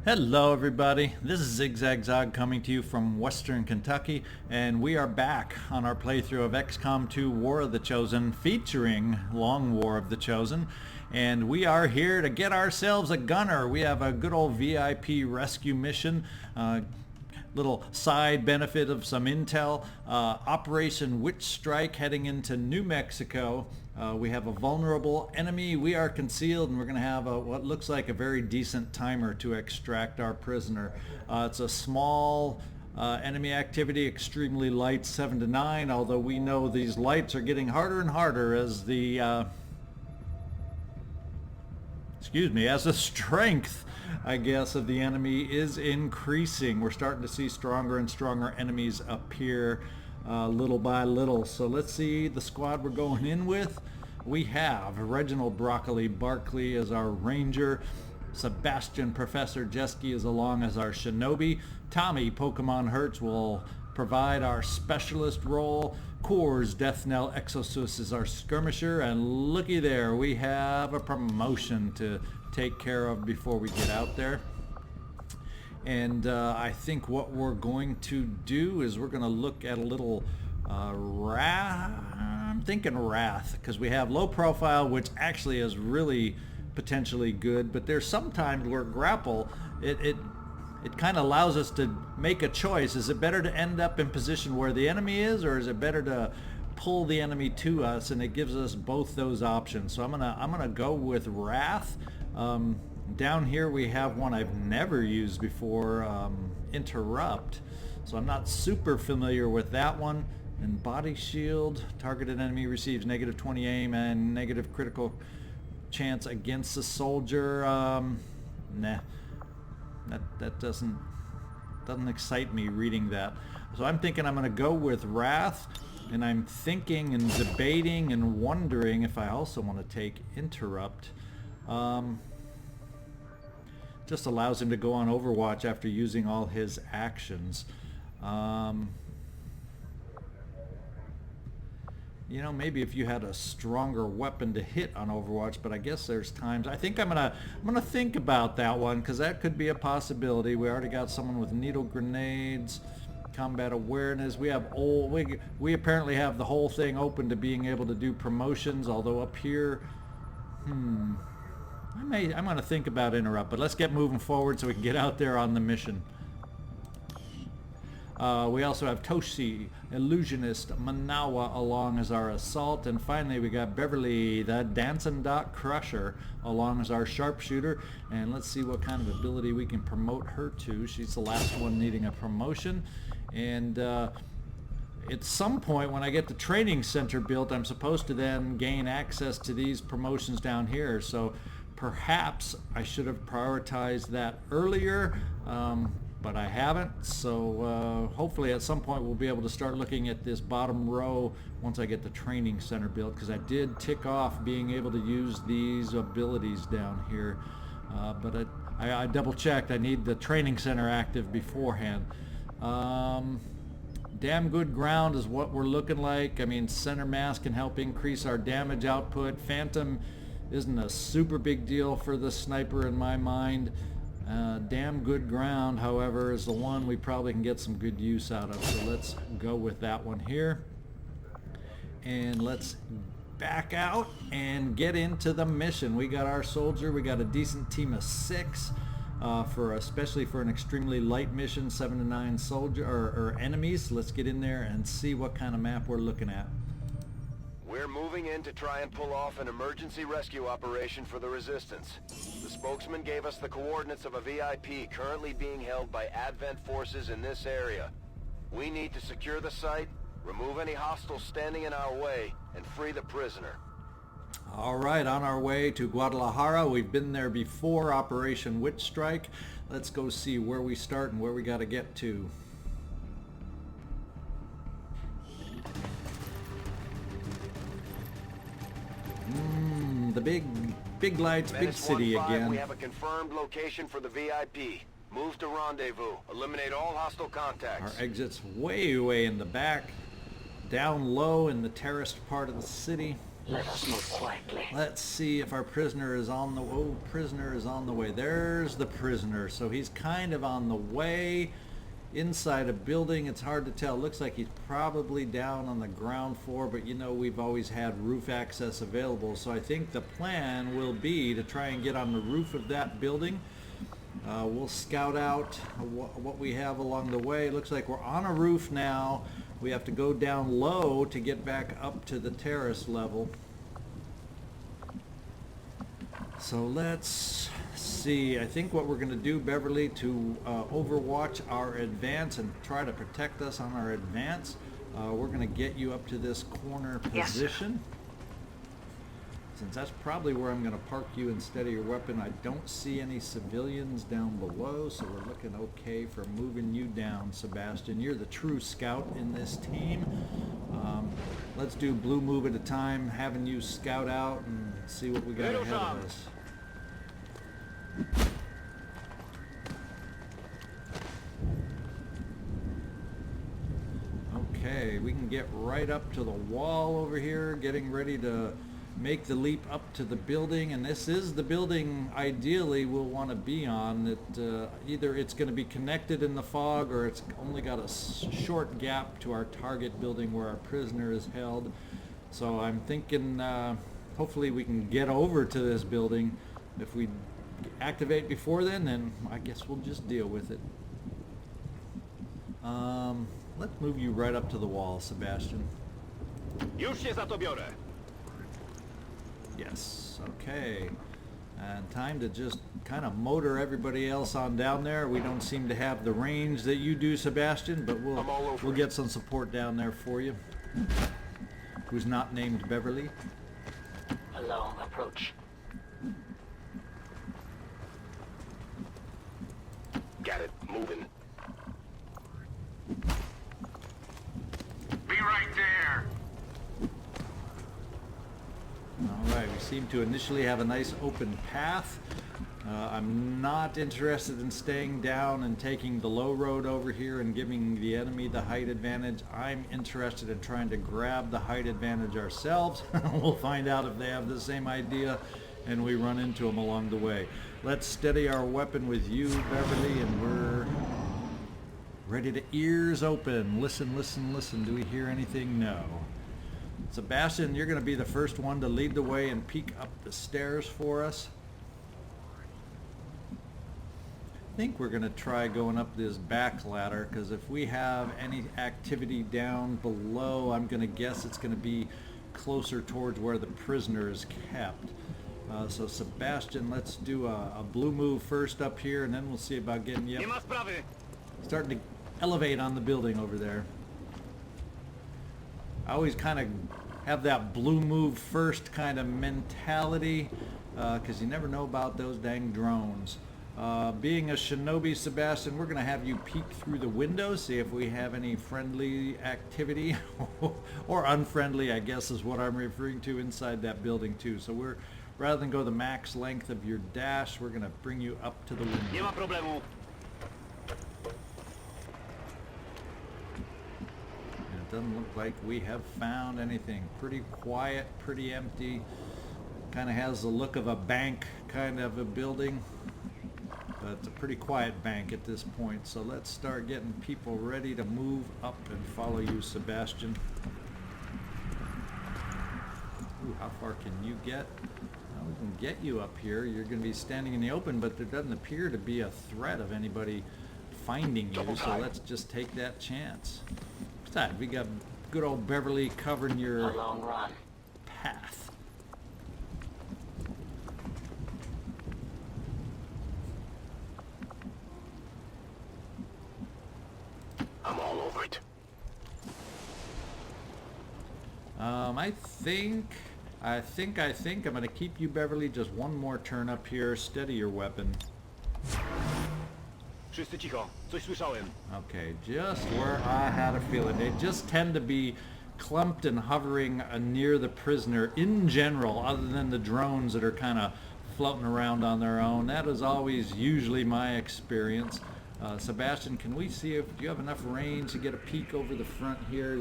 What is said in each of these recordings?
Hello everybody, this is Zigzag coming to you from Western Kentucky, and we are back on our playthrough of XCom 2 War of the Chosen featuring Long War of the Chosen, and we are here to get ourselves a gunner. We have a good old VIP rescue mission, little side benefit of some intel, Operation Witch Strike heading into New Mexico. We have a vulnerable enemy, we are concealed, and we're going to have what looks like a very decent timer to extract our prisoner. It's a small enemy activity, extremely light, 7 to 9, although we know these lights are getting harder and harder as the as the strength, I guess, of the enemy is increasing. We're starting to see stronger and stronger enemies appear little by little. So let's see the squad we're going in with. We have Reginald, Barclay as our ranger, Sebastian, Professor Jeski is along as our shinobi, Tommy, Pokemon Hertz, will provide our specialist role, Courz, Deathknell, Exoxus is our skirmisher, and looky there, we have a promotion to take care of before we get out there. And I think what we're going to do is we're going to look at a little I'm thinking Wrath, because we have low profile, which actually is really potentially good, but there's sometimes where grapple, it kind of allows us to make a choice. Is it better to end up in position where the enemy is, or is it better to pull the enemy to us? And it gives us both those options. So I'm gonna go with Wrath. Down here we have one I've never used before, Interrupt. So I'm not super familiar with that one. And Body Shield, targeted enemy receives negative 20 aim and negative critical chance against the soldier. Nah, that doesn't excite me reading that. So I'm thinking I'm gonna go with Wrath, and I'm thinking and debating and wondering if I also want to take Interrupt. Just allows him to go on Overwatch after using all his actions. You know, maybe if you had a stronger weapon to hit on Overwatch, but I guess there's times. I think I'm gonna think about that one, because that could be a possibility. We already got someone with needle grenades, combat awareness. We have we apparently have the whole thing open to being able to do promotions. Although up here, I'm gonna think about Interrupt. But let's get moving forward so we can get out there on the mission. We also have Toshi, Illusionist, Manawa along as our assault, and finally we got Beverly, the Dancin crusher, along as our sharpshooter. And let's see what kind of ability we can promote her to. She's the last one needing a promotion. And at some point when I get the training center built, I'm supposed to then gain access to these promotions down here. So perhaps I should have prioritized that earlier. But I haven't, so hopefully at some point we'll be able to start looking at this bottom row once I get the training center built, because I did tick off being able to use these abilities down here, but I double checked. I need the training center active beforehand. Damn good ground is what we're looking like. I mean, center mass can help increase our damage output. Phantom isn't a super big deal for the sniper in my mind. Damn good ground, however, is the one we probably can get some good use out of. So let's go with that one here. And let's back out and get into the mission. We got our soldier. We got a decent team of 6 especially for an extremely light mission, 7 to 9 soldier or enemies. Let's get in there and see what kind of map we're looking at. We're moving in to try and pull off an emergency rescue operation for the Resistance. The spokesman gave us the coordinates of a VIP currently being held by Advent forces in this area. We need to secure the site, remove any hostiles standing in our way, and free the prisoner. All right, on our way to Guadalajara. We've been there before, Operation Witch Strike. Let's go see where we start and where we got to get to. The big lights, big city again. We have a confirmed location for the VIP. Move to rendezvous. Eliminate all hostile contacts. Our exit's way in the back, down low in the terraced part of the city. Let us move quietly. Let's see if our prisoner is on the... Oh, prisoner is on the way. There's the prisoner. So he's kind of on the way inside a building. It's hard to tell. Looks like he's probably down on the ground floor, but you know we've always had roof access available. So I think the plan will be to try and get on the roof of that building. We'll scout out what we have along the way. Looks like we're on a roof now. We have to go down low to get back up to the terrace level. So let's see. I think what we're going to do, Beverly, to overwatch our advance and try to protect us on our advance, we're going to get you up to this corner position. Yes. Since that's probably where I'm going to park you instead of your weapon. I don't see any civilians down below, so we're looking okay for moving you down, Sebastian. You're the true scout in this team. Let's do blue move at a time, having you scout out and see what we got ahead of us. Okay, we can get right up to the wall over here, getting ready to make the leap up to the building, and this is the building ideally we'll want to be on. That either it's going to be connected in the fog, or it's only got a short gap to our target building where our prisoner is held. So I'm thinking hopefully we can get over to this building. If we activate before then I guess we'll just deal with it. Let's move you right up to the wall, Sebastian. Już się za to biorę. Yes, okay. And time to just kind of motor everybody else on down there. We don't seem to have the range that you do, Sebastian, but we'll get some support down there for you. Who's not named Beverly. A long approach. Got it. Moving. Be right there. Alright, we seem to initially have a nice open path. I'm not interested in staying down and taking the low road over here and giving the enemy the height advantage. I'm interested in trying to grab the height advantage ourselves. We'll find out if they have the same idea and we run into them along the way. Let's steady our weapon with you, Beverly, and we're ready to ears open. Listen, listen, listen. Do we hear anything? No. Sebastian, you're going to be the first one to lead the way and peek up the stairs for us. I think we're going to try going up this back ladder, because if we have any activity down below, I'm going to guess it's going to be closer towards where the prisoner is kept. So Sebastian, let's do a blue move first up here, and then we'll see about getting you up. Starting to elevate on the building over there. I always kind of have that blue move first kind of mentality, because you never know about those dang drones. Being a shinobi, Sebastian, we're going to have you peek through the window, see if we have any friendly activity, or unfriendly, I guess is what I'm referring to, inside that building too. So we're, rather than go the max length of your dash, we're going to bring you up to the window. Nie ma problemu. It doesn't look like we have found anything. Pretty quiet, pretty empty. Kind of has the look of a bank kind of a building. But it's a pretty quiet bank at this point. So let's start getting people ready to move up and follow you, Sebastian. Ooh, how far can you get? Well, we can get you up here. You're going to be standing in the open, but there doesn't appear to be a threat of anybody finding you. So let's just take that chance. Besides, we got good old Beverly covering your long run path. I'm all over it. I think I'm going to keep you, Beverly, just one more turn up here. Steady your weapon. Wszyscy cicho. Coś słyszałem. Okay, just where I had a feeling. They just tend to be clumped and hovering near the prisoner in general, other than the drones that are kind of floating around on their own. That is always usually my experience. Sebastian, can we see if you have enough range to get a peek over the front here?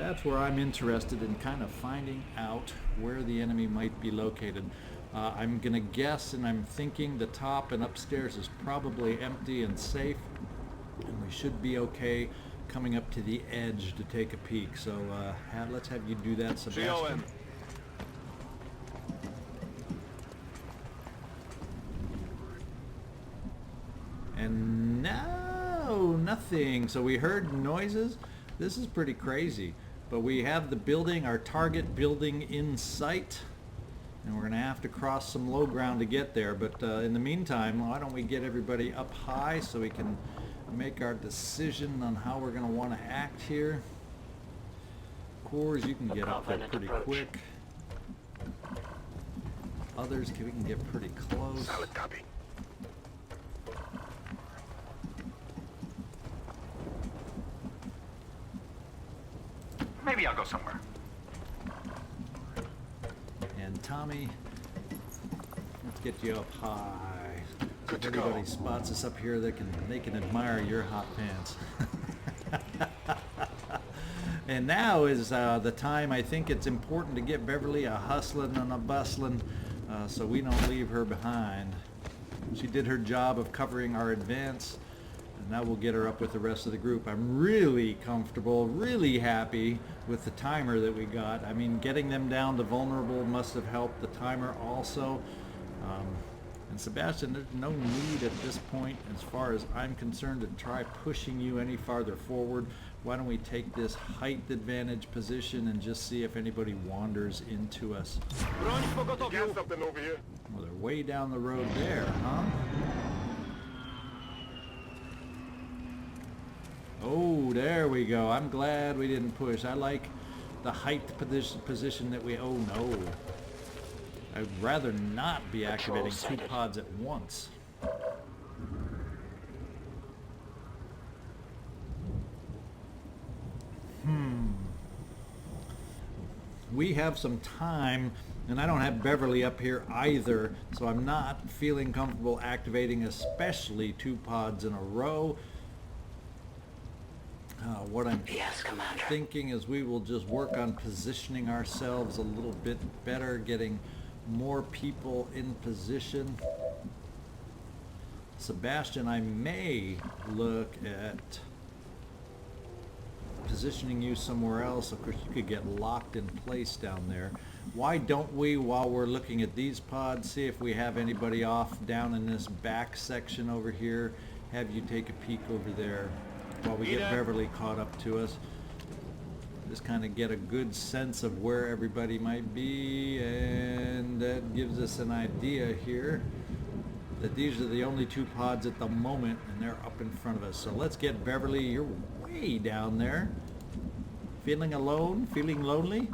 That's where I'm interested in kind of finding out where the enemy might be located. I'm going to guess, and I'm thinking the top and upstairs is probably empty and safe, and we should be okay coming up to the edge to take a peek. So let's have you do that, Sebastian. And no, nothing. So we heard noises. This is pretty crazy. But we have the building, our target building in sight. And we're going to have to cross some low ground to get there. But in the meantime, why don't we get everybody up high so we can make our decision on how we're going to want to act here. Courz, you can get up there pretty quick. Others, we can get pretty close. Solid copy. Maybe I'll go somewhere. And Tommy, let's get you up high. Good to Everybody go. spots us up here. They can admire your hot pants. And now is the time. I think it's important to get Beverly a hustling and a bustling, so we don't leave her behind. She did her job of covering our advance, and now we'll get her up with the rest of the group. I'm really comfortable, really happy with the timer that we got. I mean, getting them down to vulnerable must have helped the timer also. And Sebastian, there's no need at this point, as far as I'm concerned, to try pushing you any farther forward. Why don't we take this height advantage position and just see if anybody wanders into us? You got something over here? Well, they're way down the road there, huh? Oh, there we go. I'm glad we didn't push. I like the height position that we... Oh, no. I'd rather not be activating two pods at once. We have some time, and I don't have Beverly up here either, so I'm not feeling comfortable activating especially two pods in a row. What I'm thinking is we will just work on positioning ourselves a little bit better, getting more people in position. Sebastian, I may look at positioning you somewhere else. Of course, you could get locked in place down there. Why don't we, while we're looking at these pods, see if we have anybody off down in this back section over here, have you take a peek over there while we get Beverly caught up to us. Just kind of get a good sense of where everybody might be, and that gives us an idea here that these are the only two pods at the moment, and they're up in front of us. So let's get Beverly. You're way down there. Feeling alone? Feeling lonely?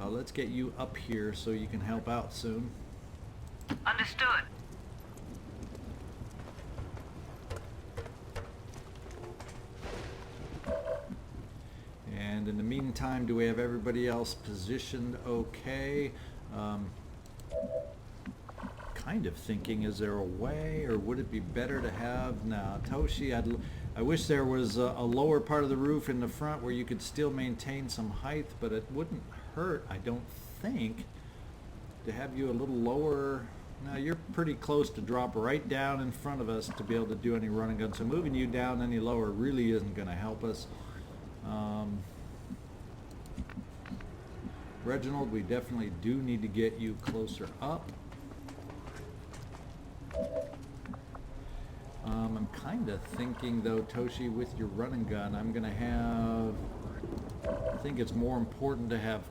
Let's get you up here so you can help out soon. Understood. And in the meantime, do we have everybody else positioned okay? Kind of thinking, is there a way, or would it be better to have... Now, Toshi, I wish there was a lower part of the roof in the front where you could still maintain some height, but it wouldn't hurt, I don't think, to have you a little lower. Now, you're pretty close to drop right down in front of us to be able to do any running gun, so moving you down any lower really isn't going to help us. Reginald, we definitely do need to get you closer up. I'm kind of thinking, though, Toshi, with your running gun, I'm going to have... I think it's more important to have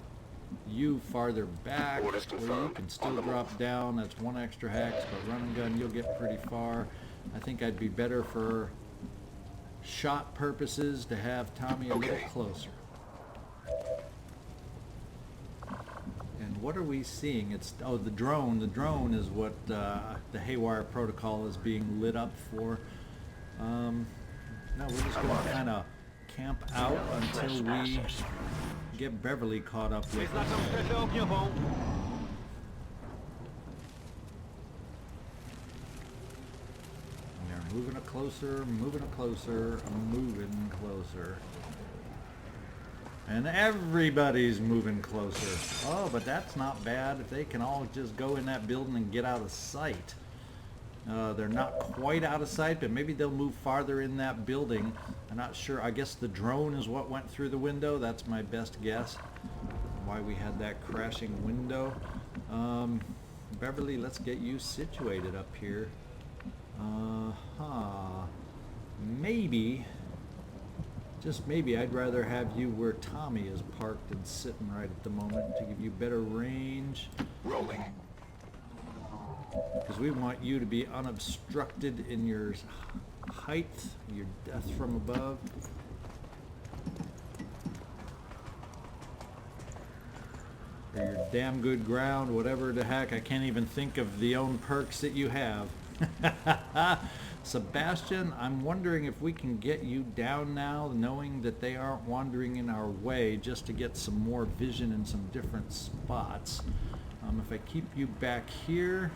you farther back where you can still drop down. That's one extra hex, but running gun, you'll get pretty far. I think I'd be better for shot purposes to have Tommy a little closer. And what are we seeing? It's the drone. The drone is what the Haywire protocol is being lit up for. No, we're just going to kind of camp out until we get Beverly caught up with us. They're moving it closer, moving it closer, moving closer. And everybody's moving closer. Oh, but that's not bad if they can all just go in that building and get out of sight. They're not quite out of sight, but maybe they'll move farther in that building. I'm not sure. I guess the drone is what went through the window. That's my best guess. Why we had that crashing window. Beverly, let's get you situated up here. Maybe, just maybe, I'd rather have you where Tommy is parked and sitting right at the moment to give you better range. Rolling. Because we want you to be unobstructed in your height, your death from above. Or your damn good ground, whatever the heck. I can't even think of the own perks that you have. Sebastian, I'm wondering if we can get you down now, knowing that they aren't wandering in our way, just to get some more vision in some different spots. If I keep you back here...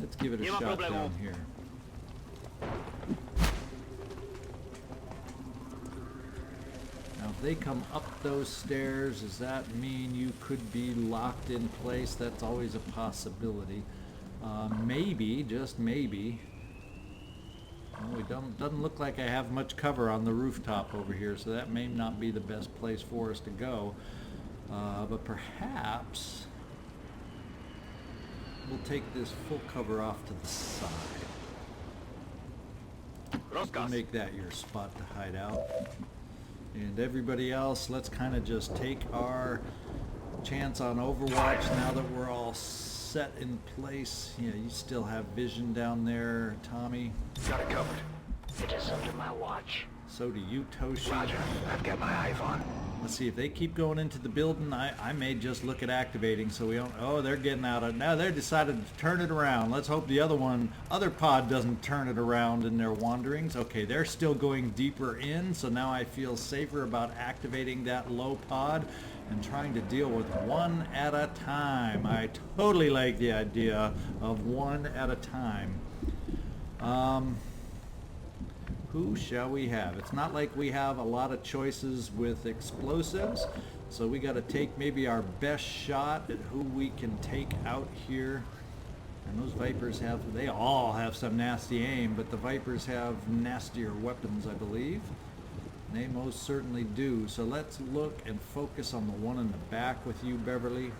Let's give it a shot down here. Now if they come up those stairs, does that mean you could be locked in place? That's always a possibility. Maybe, just maybe. Well, it doesn't look like I have much cover on the rooftop over here, so that may not be the best place for us to go. But perhaps... we'll take this full cover off to the side. We'll make that your spot to hide out. And everybody else, let's kind of just take our chance on Overwatch now that we're all set in place. Yeah, you still have vision down there, Tommy. Got it covered. It is under my watch. So do you, Toshi. Roger. I've got my eyes on. Let's see, if they keep going into the building, I may just look at activating so we don't... Oh, they're getting out of... Now they're decided to turn it around. Let's hope the other pod doesn't turn it around in their wanderings. Okay, they're still going deeper in, so now I feel safer about activating that low pod and trying to deal with one at a time. I totally like the idea of one at a time. Who shall we have? It's not like we have a lot of choices with explosives, so we got to take maybe our best shot at who we can take out here. And those Vipers they all have some nasty aim, but the Vipers have nastier weapons, I believe. They most certainly do. So let's look and focus on the one in the back with you, Beverly.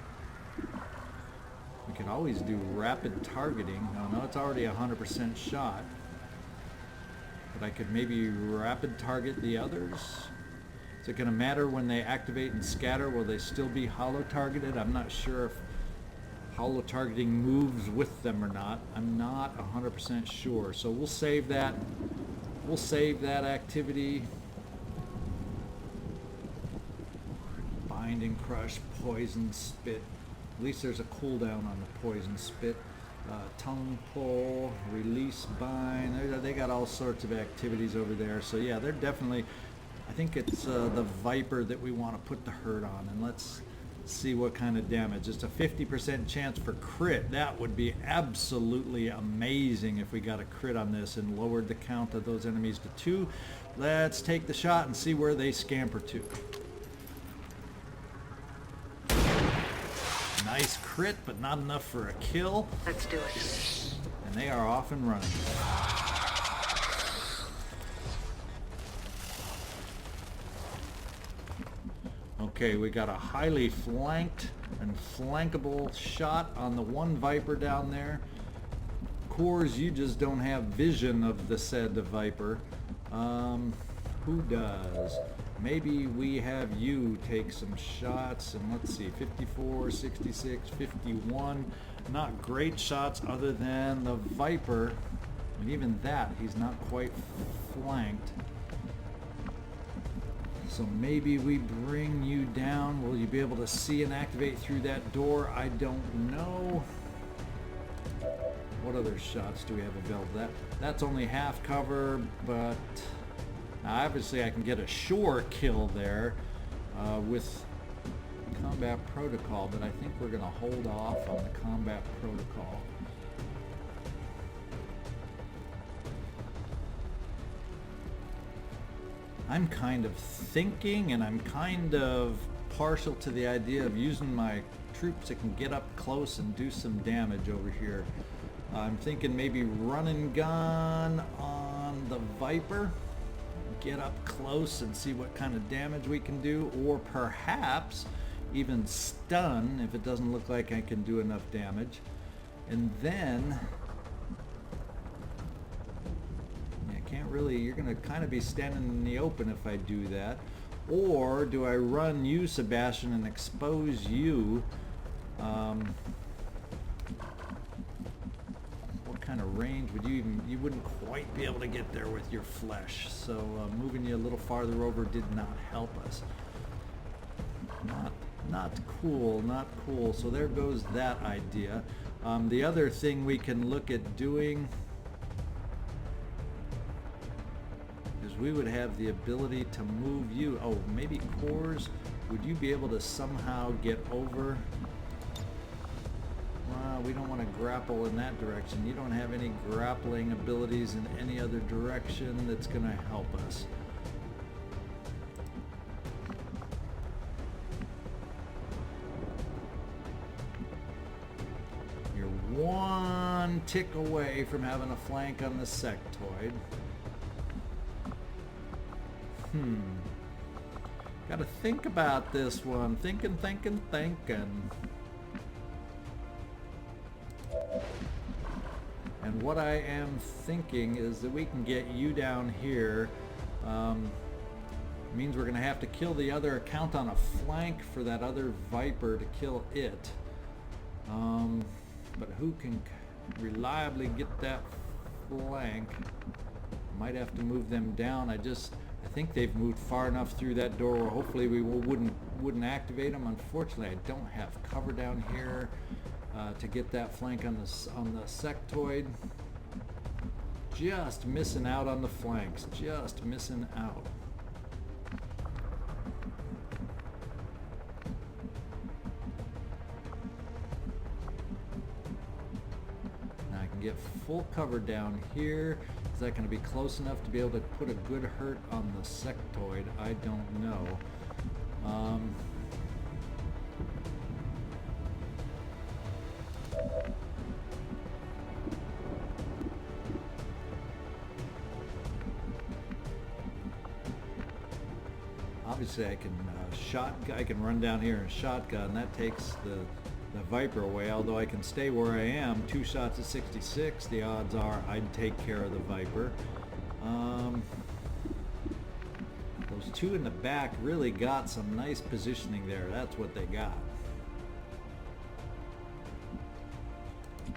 We could always do rapid targeting. I know it's already a 100% shot. But I could maybe rapid target the others. Is it going to matter when they activate and scatter? Will they still be holo targeted? I'm not sure if holo targeting moves with them or not. I'm not 100% sure. So we'll save that. We'll save that activity. Bind and crush, poison spit. At least there's a cooldown on the poison spit. Tongue pull, release bind, they got all sorts of activities over there. So yeah, they're definitely, I think it's the Viper that we want to put the hurt on. And let's see what kind of damage. It's a 50% chance for crit. That would be absolutely amazing if we got a crit on this and lowered the count of those enemies to 2. Let's take the shot and see where they scamper to. Nice crit, but not enough for a kill. Let's do it. And they are off and running. Okay, we got a highly flanked and flankable shot on the one Viper down there. Courz, you just don't have vision of the said Viper. Who does? Maybe we have you take some shots, and let's see, 54, 66, 51. Not great shots other than the Viper. And even that, he's not quite flanked. So maybe we bring you down. Will you be able to see and activate through that door? I don't know. What other shots do we have available? That's only half cover, but now obviously I can get a sure kill there with combat protocol, but I think we're going to hold off on the combat protocol. I'm kind of thinking, and I'm kind of partial to the idea of using my troops that can get up close and do some damage over here. I'm thinking maybe run and gun on the Viper, get up close and see what kind of damage we can do, or perhaps even stun if it doesn't look like I can do enough damage. And then can't really, you're going to kind of be standing in the open if I do that. Or do I run you, Sebastian, and expose you? What kind of range would you wouldn't quite be able to get there with your flesh. So moving you a little farther over did not help us. Not cool, not cool. So there goes that idea. The other thing we can look at doing, we would have the ability to move you. Oh, maybe Courz, would you be able to somehow get over? Well, we don't want to grapple in that direction. You don't have any grappling abilities in any other direction that's going to help us. You're one tick away from having a flank on the sectoid. Gotta think about this one. Thinking. And what I am thinking is that we can get you down here. Means we're gonna have to kill the other account on a flank for that other Viper to kill it. But who can reliably get that flank? Might have to move them down. I think they've moved far enough through that door where hopefully we wouldn't activate them. Unfortunately, I don't have cover down here to get that flank on the sectoid. Just missing out on the flanks. Just missing out. Now I can get full cover down here. Is that going to be close enough to be able to put a good hurt on the sectoid? I don't know. Obviously I can run down here and shotgun. That takes the Viper away, although I can stay where I am. 2 shots at 66, the odds are I'd take care of the Viper. Those two in the back really got some nice positioning there. That's what they got.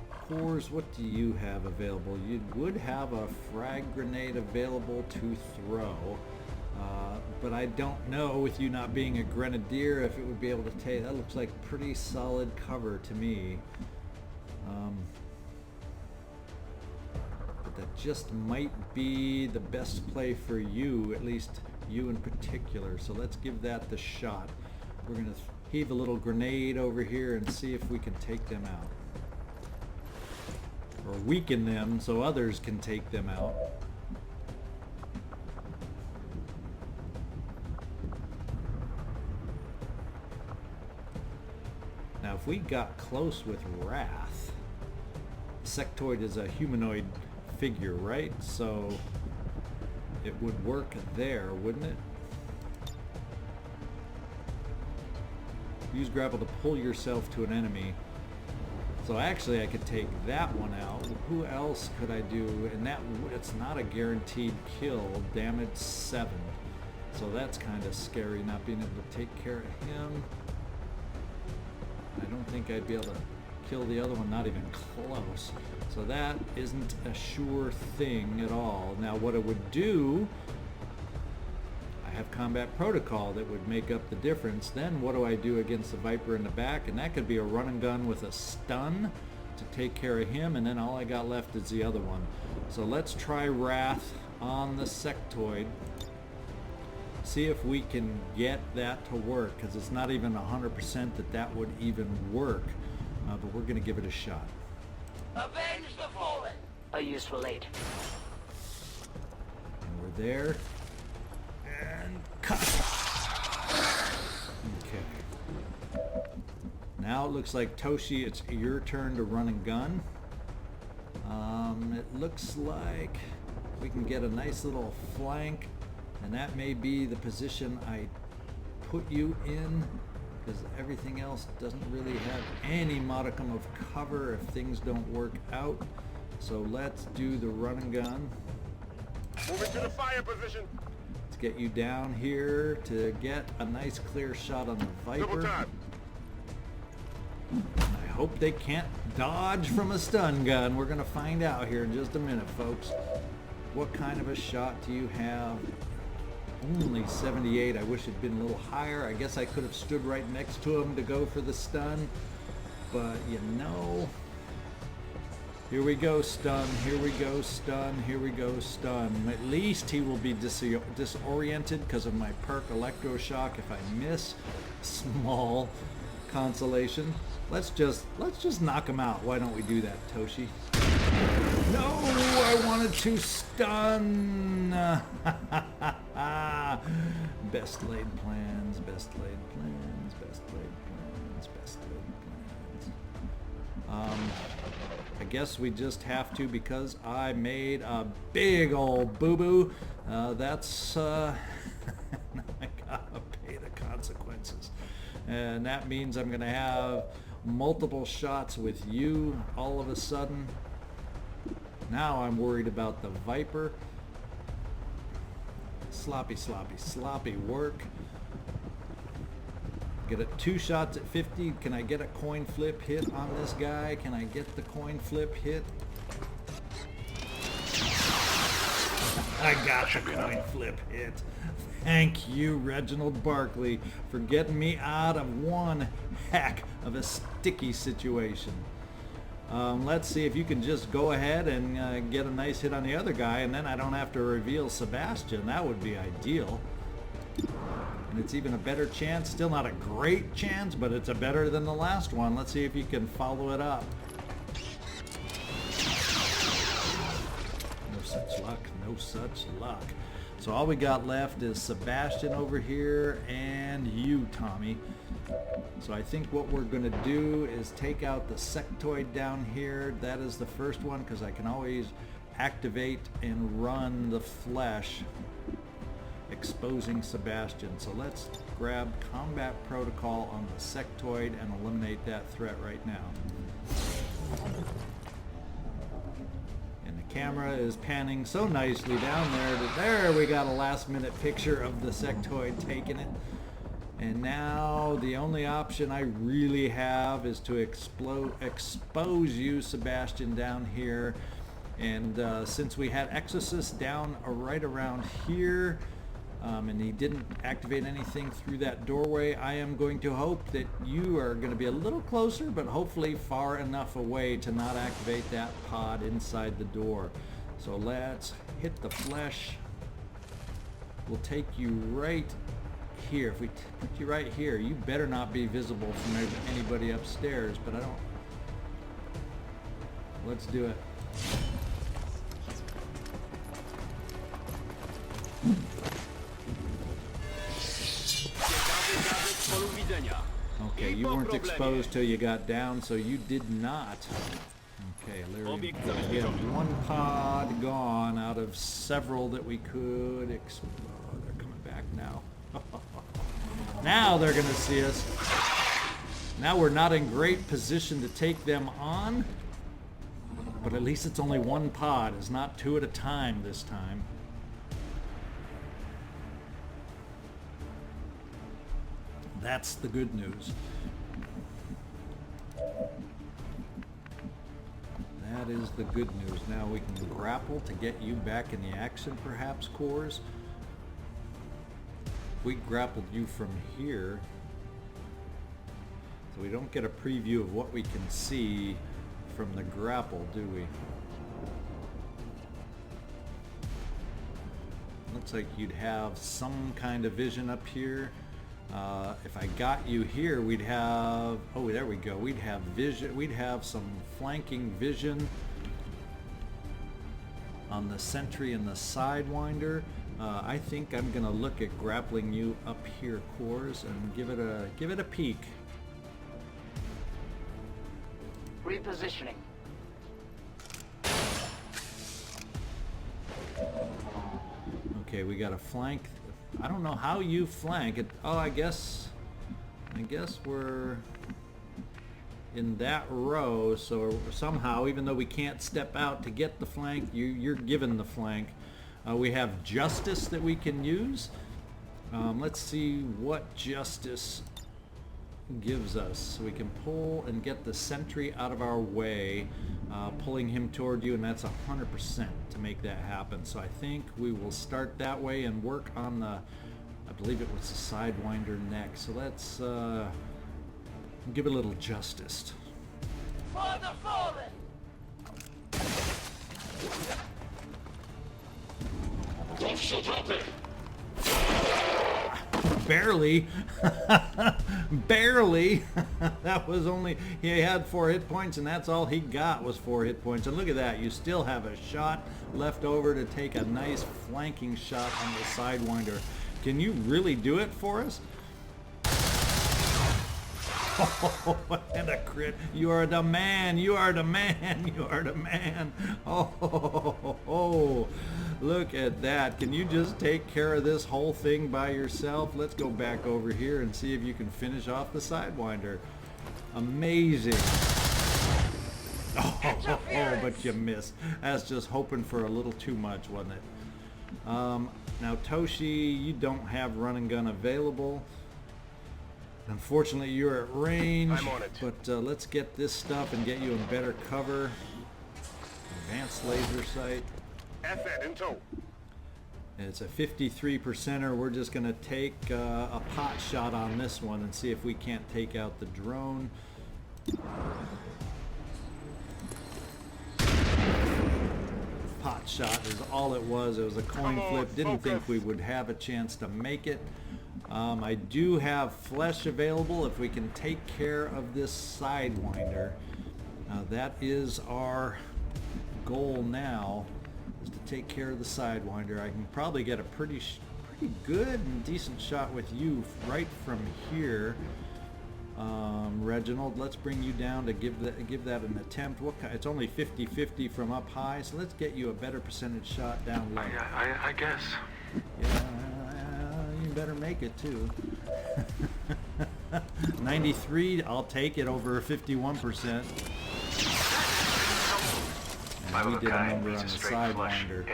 Courz, what do you have available? You would have a frag grenade available to throw. But I don't know, with you not being a grenadier, if it would be able to take. That looks like pretty solid cover to me. But that just might be the best play for you, at least you in particular. So let's give that the shot. We're going to heave a little grenade over here and see if we can take them out. Or weaken them so others can take them out. Now if we got close with Wrath, sectoid is a humanoid figure, right? So it would work there, wouldn't it? Use grapple to pull yourself to an enemy. So actually I could take that one out. Who else could I do? And that, it's not a guaranteed kill. Damage 7. So that's kind of scary, not being able to take care of him. I don't think I'd be able to kill the other one, not even close. So that isn't a sure thing at all. Now what it would do, I have combat protocol that would make up the difference. Then what do I do against the Viper in the back? And that could be a run and gun with a stun to take care of him, and then all I got left is the other one. So let's try Wrath on the sectoid. See if we can get that to work, because it's not even 100% that would even work. But we're going to give it a shot. Avenge the fallen! A useful aid. And we're there. And cut. Okay. Now it looks like Toshi, it's your turn to run and gun. It looks like we can get a nice little flank, and that may be the position I put you in, because everything else doesn't really have any modicum of cover if things don't work out. So let's do the run and gun. Moving to the fire position. Let's get you down here to get a nice clear shot on the Double Viper. time. I hope they can't dodge from a stun gun. We're gonna find out here in just a minute, folks. What kind of a shot do you have? Only 78. I wish it'd been a little higher. I guess I could have stood right next to him to go for the stun, but you know, here we go, stun, here we go, stun, here we go, stun. At least he will be disoriented because of my perk electroshock if I miss. Small consolation. Let's just knock him out. Why don't we do that, Toshi? No, I wanted to stun. Best laid plans, best laid plans, best laid plans, best laid plans. I guess we just have to, because I made a big old boo-boo. That's I gotta pay the consequences. And that means I'm gonna have multiple shots with you all of a sudden. Now I'm worried about the Viper. Sloppy, sloppy, sloppy work. Get it 2 shots at 50. Can I get a coin flip hit on this guy? Can I get the coin flip hit? I got the coin flip hit. Thank you, Reginald Barclay, for getting me out of one heck of a sticky situation. Let's see if you can just go ahead and get a nice hit on the other guy, and then I don't have to reveal Sebastian. That would be ideal. And it's even a better chance. Still not a great chance, but it's a better than the last one. Let's see if you can follow it up. No such luck, no such luck. So all we got left is Sebastian over here and you, Tommy. So I think what we're going to do is take out the sectoid down here. That is the first one, because I can always activate and run the flesh, exposing Sebastian. So let's grab combat protocol on the sectoid and eliminate that threat right now. And the camera is panning so nicely down there that there we got a last minute picture of the sectoid taking it. And now the only option I really have is to expose you, Sebastian, down here. And since we had Exoxus down right around here, and he didn't activate anything through that doorway, I am going to hope that you are going to be a little closer, but hopefully far enough away to not activate that pod inside the door. So let's hit the flesh. We'll take you right here. If we put you right here, you better not be visible from anybody upstairs, but I don't. Let's do it. Okay, you weren't exposed till you got down, so you did not. Okay, Larry, we have one pod gone out of several that we could explode. Oh, they're coming back now. Now they're gonna see us. Now we're not in great position to take them on, but at least it's only one pod. It's not 2 at a time this time. That's the good news. That is the good news. Now we can grapple to get you back in the action, perhaps, Courz. We grappled you from here, so we don't get a preview of what we can see from the grapple, do we? Looks like you'd have some kind of vision up here. If I got you here, we'd have, oh, there we go, we'd have vision, we'd have some flanking vision on the sentry and the sidewinder. I think I'm gonna look at grappling you up here, Courz, and give it a peek. Repositioning. Okay, we got a flank. I don't know how you flank it. Oh, I guess we're in that row, so somehow, even though we can't step out to get the flank, you're given the flank. We have justice that we can use. Let's see what justice gives us. So we can pull and get the sentry out of our way, pulling him toward you, and that's 100% to make that happen. So I think we will start that way and work on the, I believe it was the Sidewinder next. So let's give it a little justice. For the fallen! Barely. Barely. That was only, he had 4 hit points, and that's all he got was 4 hit points. And look at that, you still have a shot left over to take a nice flanking shot on the Sidewinder. Can you really do it for us? Oh, and a crit. You are the man. You are the man. You are the man. Oh, look at that. Can you just take care of this whole thing by yourself? Let's go back over here and see if you can finish off the Sidewinder. Amazing. Oh, but you missed. That's just hoping for a little too much, wasn't it? Now, Toshi, you don't have run and gun available. Unfortunately, you're at range, I'm on it. but let's get this stuff and get you in better cover. Advanced laser sight. FN in tow. It's a 53%er. We're just going to take a pot shot on this one and see if we can't take out the drone. Pot shot is all it was. It was a coin flip. Didn't think we would have a chance to make it. I do have flesh available if we can take care of this Sidewinder. That is our goal now, is to take care of the Sidewinder. I can probably get a pretty good and decent shot with you right from here. Reginald, let's bring you down to give that an attempt. It's only 50-50 from up high, so let's get you a better percentage shot down low. I guess. Yeah, you better make it too. 93, I'll take it over 51%. And we did a number on the Sidewinder.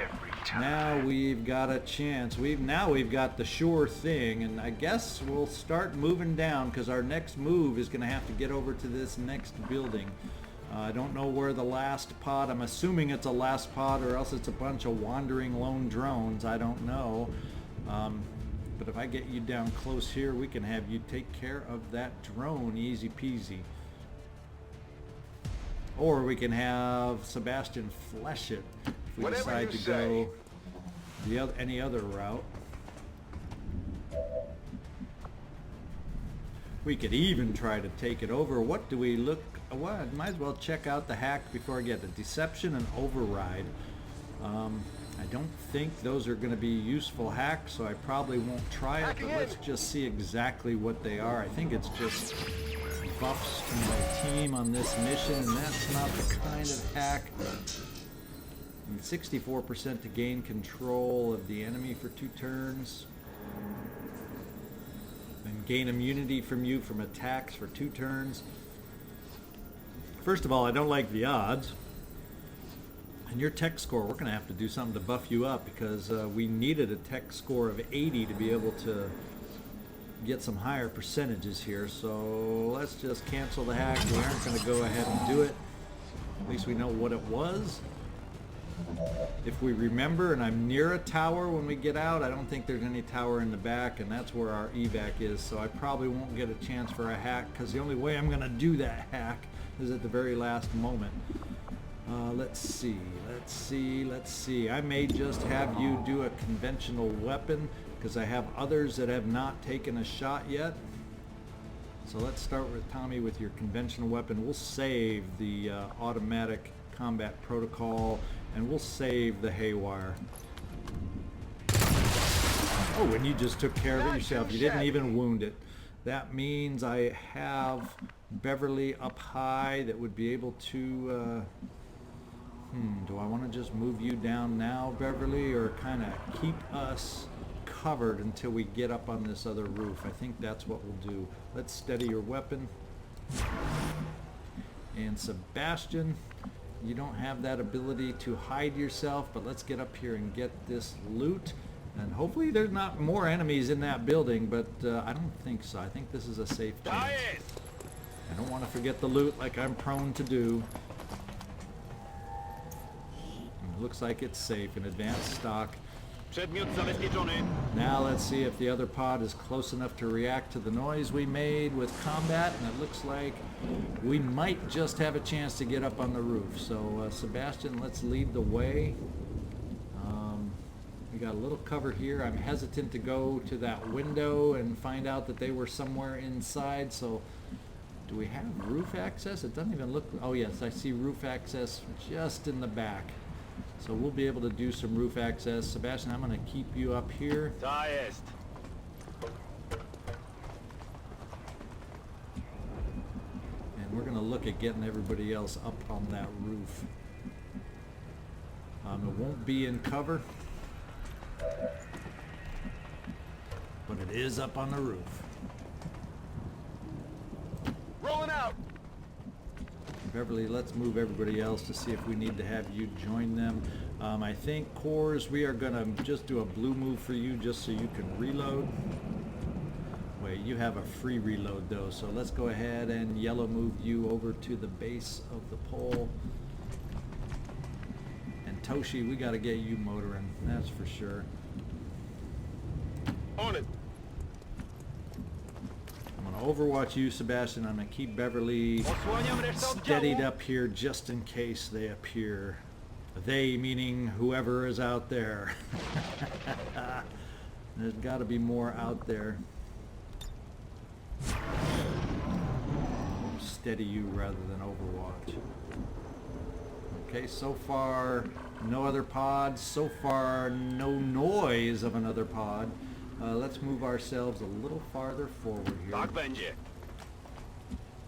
Now we've got a chance. We've got the sure thing, and I guess we'll start moving down because our next move is going to have to get over to this next building. I don't know where the last pod. I'm assuming it's a last pod, or else it's a bunch of wandering lone drones. I don't know. But if I get you down close here, we can have you take care of that drone easy peasy. Or we can have Sebastian flesh it if we decide to go any other route. We could even try to take it over. What do we look? Well, I might as well check out the hack before I get the deception and override. I don't think those are going to be useful hacks, so I probably won't try it, but let's just see exactly what they are. I think it's just buffs to my team on this mission, and that's not the kind of hack. And 64% to gain control of the enemy for 2 turns. And gain immunity from you from attacks for 2 turns. First of all, I don't like the odds. And your tech score, we're going to have to do something to buff you up, because we needed a tech score of 80 to be able to get some higher percentages here. So let's just cancel the hack. We aren't going to go ahead and do it. At least we know what it was. If we remember, and I'm near a tower when we get out, I don't think there's any tower in the back, and that's where our evac is. So I probably won't get a chance for a hack, because the only way I'm going to do that hack is at the very last moment. Let's see. I may just have you do a conventional weapon, because I have others that have not taken a shot yet. So let's start with Tommy with your conventional weapon. We'll save the automatic combat protocol, and we'll save the haywire. Oh, and you just took care of it yourself. You didn't even wound it. That means I have Beverly up high that would be able to... do I want to just move you down now, Beverly, or kind of keep us covered until we get up on this other roof? I think that's what we'll do. Let's steady your weapon. And Sebastian, you don't have that ability to hide yourself, but let's get up here and get this loot. And hopefully there's not more enemies in that building, but I don't think so. I think this is a safe chance. I don't want to forget the loot like I'm prone to do. It looks like it's safe in advanced stock. Now let's see if the other pod is close enough to react to the noise we made with combat, and it looks like we might just have a chance to get up on the roof. So Sebastian, let's lead the way. We got a little cover here. I'm hesitant to go to that window and find out that they were somewhere inside. So do we have roof access? It doesn't even look... Oh yes, I see roof access just in the back. So we'll be able to do some roof access. Sebastian, I'm going to keep you up here. And we're going to look at getting everybody else up on that roof. It won't be in cover, but it is up on the roof. Rolling out. Beverly, let's move everybody else to see if we need to have you join them. I think, Courz, we are going to just do a blue move for you just so you can reload. Wait, you have a free reload though, so let's go ahead and yellow move you over to the base of the pole. And Toshi, we got to get you motoring, that's for sure. On it. I'm going to overwatch you, Sebastian. I'm going to keep Beverly steadied up here just in case they appear. They meaning whoever is out there. There's got to be more out there. Steady you rather than overwatch. Okay, so far no other pods. So far no noise of another pod. Let's move ourselves a little farther forward here.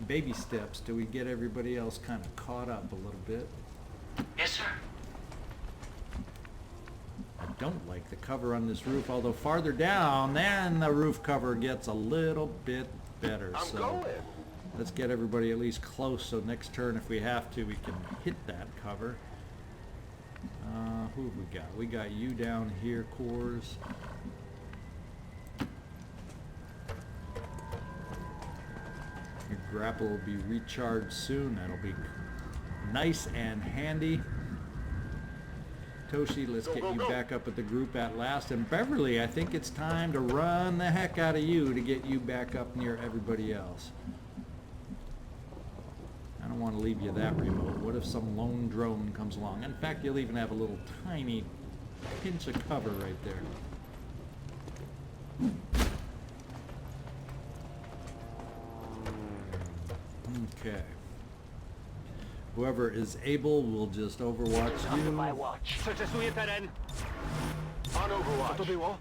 Baby steps till we get everybody else kind of caught up a little bit. Yes, sir. I don't like the cover on this roof, although farther down, then the roof cover gets a little bit better. I'm So going. let's get everybody at least close, so next turn, if we have to, we can hit that cover. Who have we got? We got you down here, Courz. Your grapple will be recharged soon. That'll be nice and handy. Toshi, let's get you back up at the group at last. And Beverly, I think it's time to run the heck out of you to get you back up near everybody else. I don't want to leave you that remote. What if some lone drone comes along? In fact, you'll even have a little tiny pinch of cover right there. Okay. Whoever is able will just overwatch Under you. my watch. On Overwatch.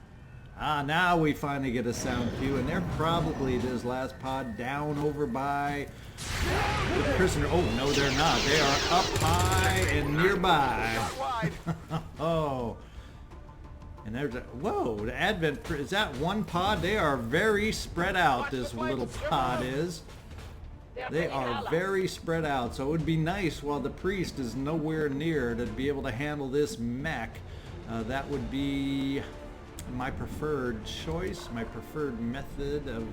Ah, now we finally get a sound cue, and they're probably this last pod down over by the prisoner. Oh, no, they're not. They are up high and nearby. Oh. And there's a, whoa, the Advent, is that one pod? They are very spread out, this little pod is. They are very spread out, so it would be nice while the priest is nowhere near to be able to handle this mech. That would be my preferred choice, my preferred method of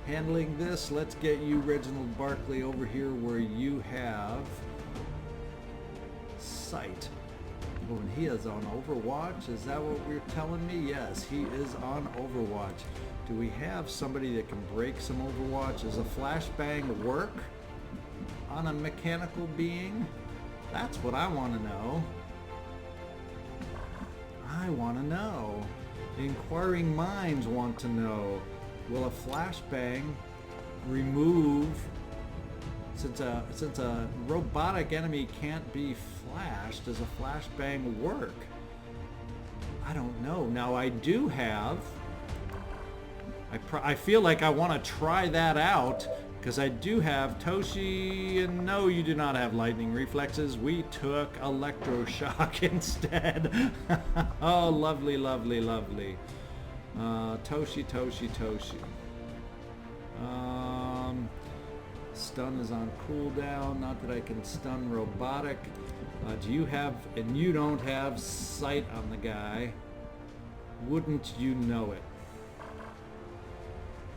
handling this. Let's get you, Reginald Barclay, over here where you have sight. Oh, and he is on Overwatch. Is that what you're telling me? Yes, he is on Overwatch. Do we have somebody that can break some Overwatch? Does a flashbang work on a mechanical being? That's what I want to know. I want to know. Inquiring minds want to know. Will a flashbang remove, since a robotic enemy can't be flashed, does a flashbang work? I don't know. Now I do have... I feel like I want to try that out because I do have Toshi, and no, you do not have lightning reflexes. We took electroshock instead. Oh, lovely, lovely, lovely. Toshi. Stun is on cooldown. Not that I can stun robotic. Do you have, and you don't have sight on the guy. Wouldn't you know it?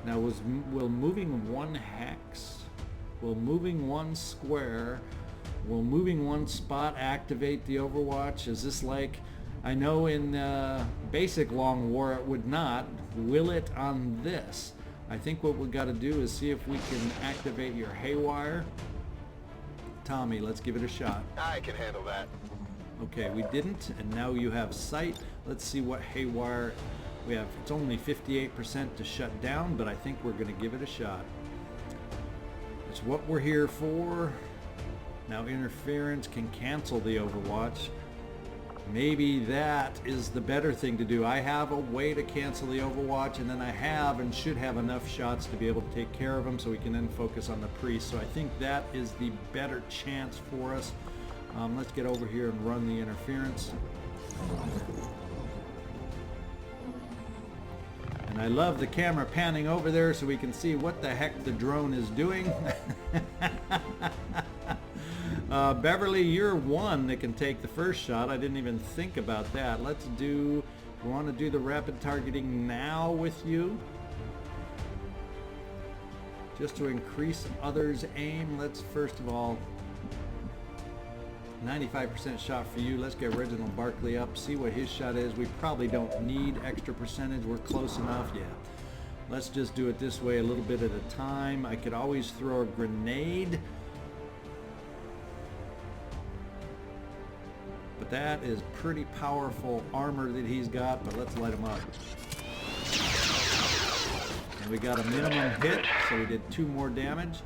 Now, will moving one hex, will moving one square, will moving one spot activate the Overwatch? Is this like, I know in basic Long War it would not. Will it on this? I think what we got to do is see if we can activate your Haywire. Tommy, let's give it a shot. I can handle that. Okay, we didn't, and now you have sight. Let's see what Haywire we have. It's only 58% to shut down, but I think we're going to give it a shot. It's what we're here for. Now interference can cancel the Overwatch. Maybe that is the better thing to do. I have a way to cancel the Overwatch, and then I have and should have enough shots to be able to take care of them so we can then focus on the priest. So I think that is the better chance for us. Let's get over here and run the interference. And I love the camera panning over there so we can see what the heck the drone is doing. Beverly, you're one that can take the first shot. I didn't even think about that. Let's do, we want to do the rapid targeting now with you. Just to increase others' aim, let's first of all, 95% shot for you. Let's get Reginald Barclay up, see what his shot is. We probably don't need extra percentage. We're close enough, yeah. Let's just do it this way a little bit at a time. I could always throw a grenade. But that is pretty powerful armor that he's got, but let's light him up. And we got a minimum hit, so we did 2 more damage.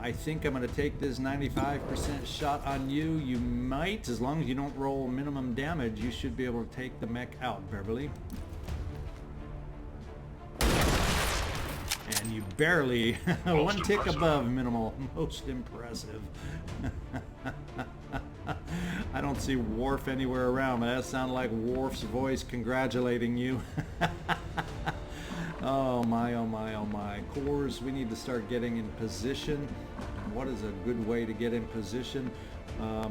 I think I'm going to take this 95% shot on you. You might, as long as you don't roll minimum damage, you should be able to take the mech out, Beverly. And you barely, one tick above minimal. Most impressive. I don't see Worf anywhere around, but that sounded like Worf's voice congratulating you. Oh my, oh my, oh my. Courz, we need to start getting in position. What is a good way to get in position? I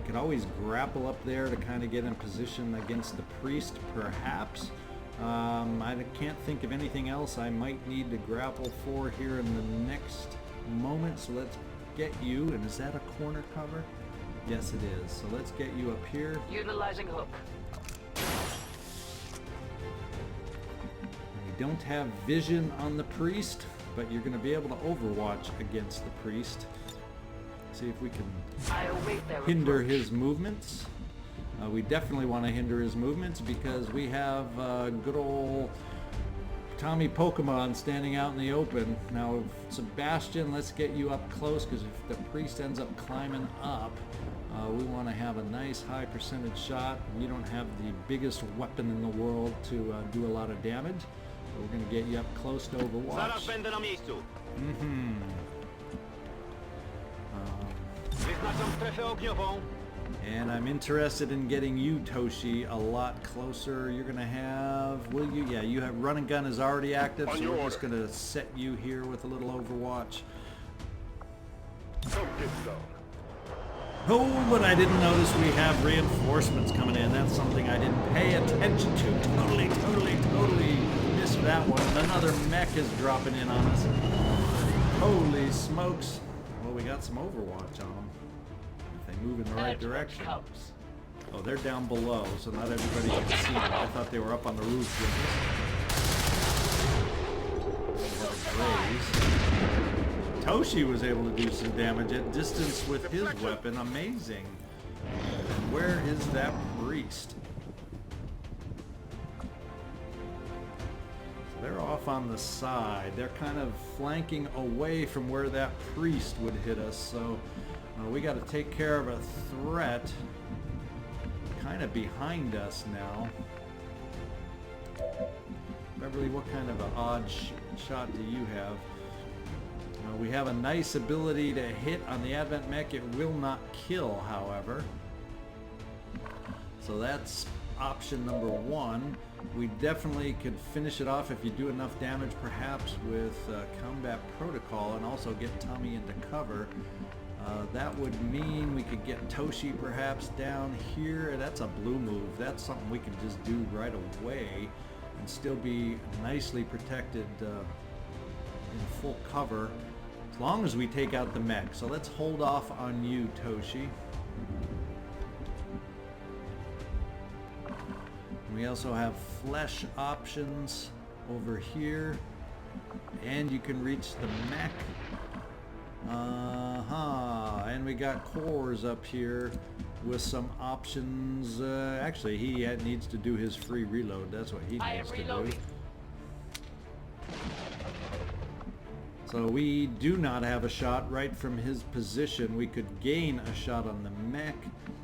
could always grapple up there to kind of get in position against the priest, perhaps. I can't think of anything else I might need to grapple for here in the next moment, so let's get you. And is that a corner cover? Yes, it is. So let's get you up here. Utilizing hook. We don't have vision on the priest, but you're going to be able to overwatch against the priest. See if we can hinder his movements. We definitely want to hinder his movements because we have good old Tommy Pokemon standing out in the open. Now, Sebastian, let's get you up close because if the priest ends up climbing up, we want to have a nice high percentage shot. You don't have the biggest weapon in the world to do a lot of damage. So we're going to get you up close to Overwatch. And I'm interested in getting you, Toshi, a lot closer. You're going to have, will you? Yeah, you have run and gun is already active, so we're just going to set you here with a little Overwatch. Oh, but I didn't notice we have reinforcements coming in. That's something I didn't pay attention to. Totally missed that one. Another mech is dropping in on us. Holy smokes. Well, we got some Overwatch on them. If they move in the right direction. Oh, they're down below, so not everybody can see them. I thought they were up on the roof with us. Toshi was able to do some damage at distance with his weapon. Amazing. And where is that priest? So they're off on the side. They're kind of flanking away from where that priest would hit us. So We got to take care of a threat kind of behind us now. Beverly, what kind of an odd shot do you have? We have a nice ability to hit on the Advent mech. It will not kill, however. So that's option number one. We definitely could finish it off if you do enough damage, perhaps with combat protocol, and also get Tommy into cover. That would mean we could get Toshi perhaps down here. That's a blue move. That's something we can just do right away and still be nicely protected in full cover, as long as we take out the mech. So let's hold off on you, Toshi. We also have flesh options over here, and you can reach the mech. And we got Courz up here with some options. Actually, he needs to do his free reload. That's what he needs to do. So we do not have a shot right from his position. We could gain a shot on the mech,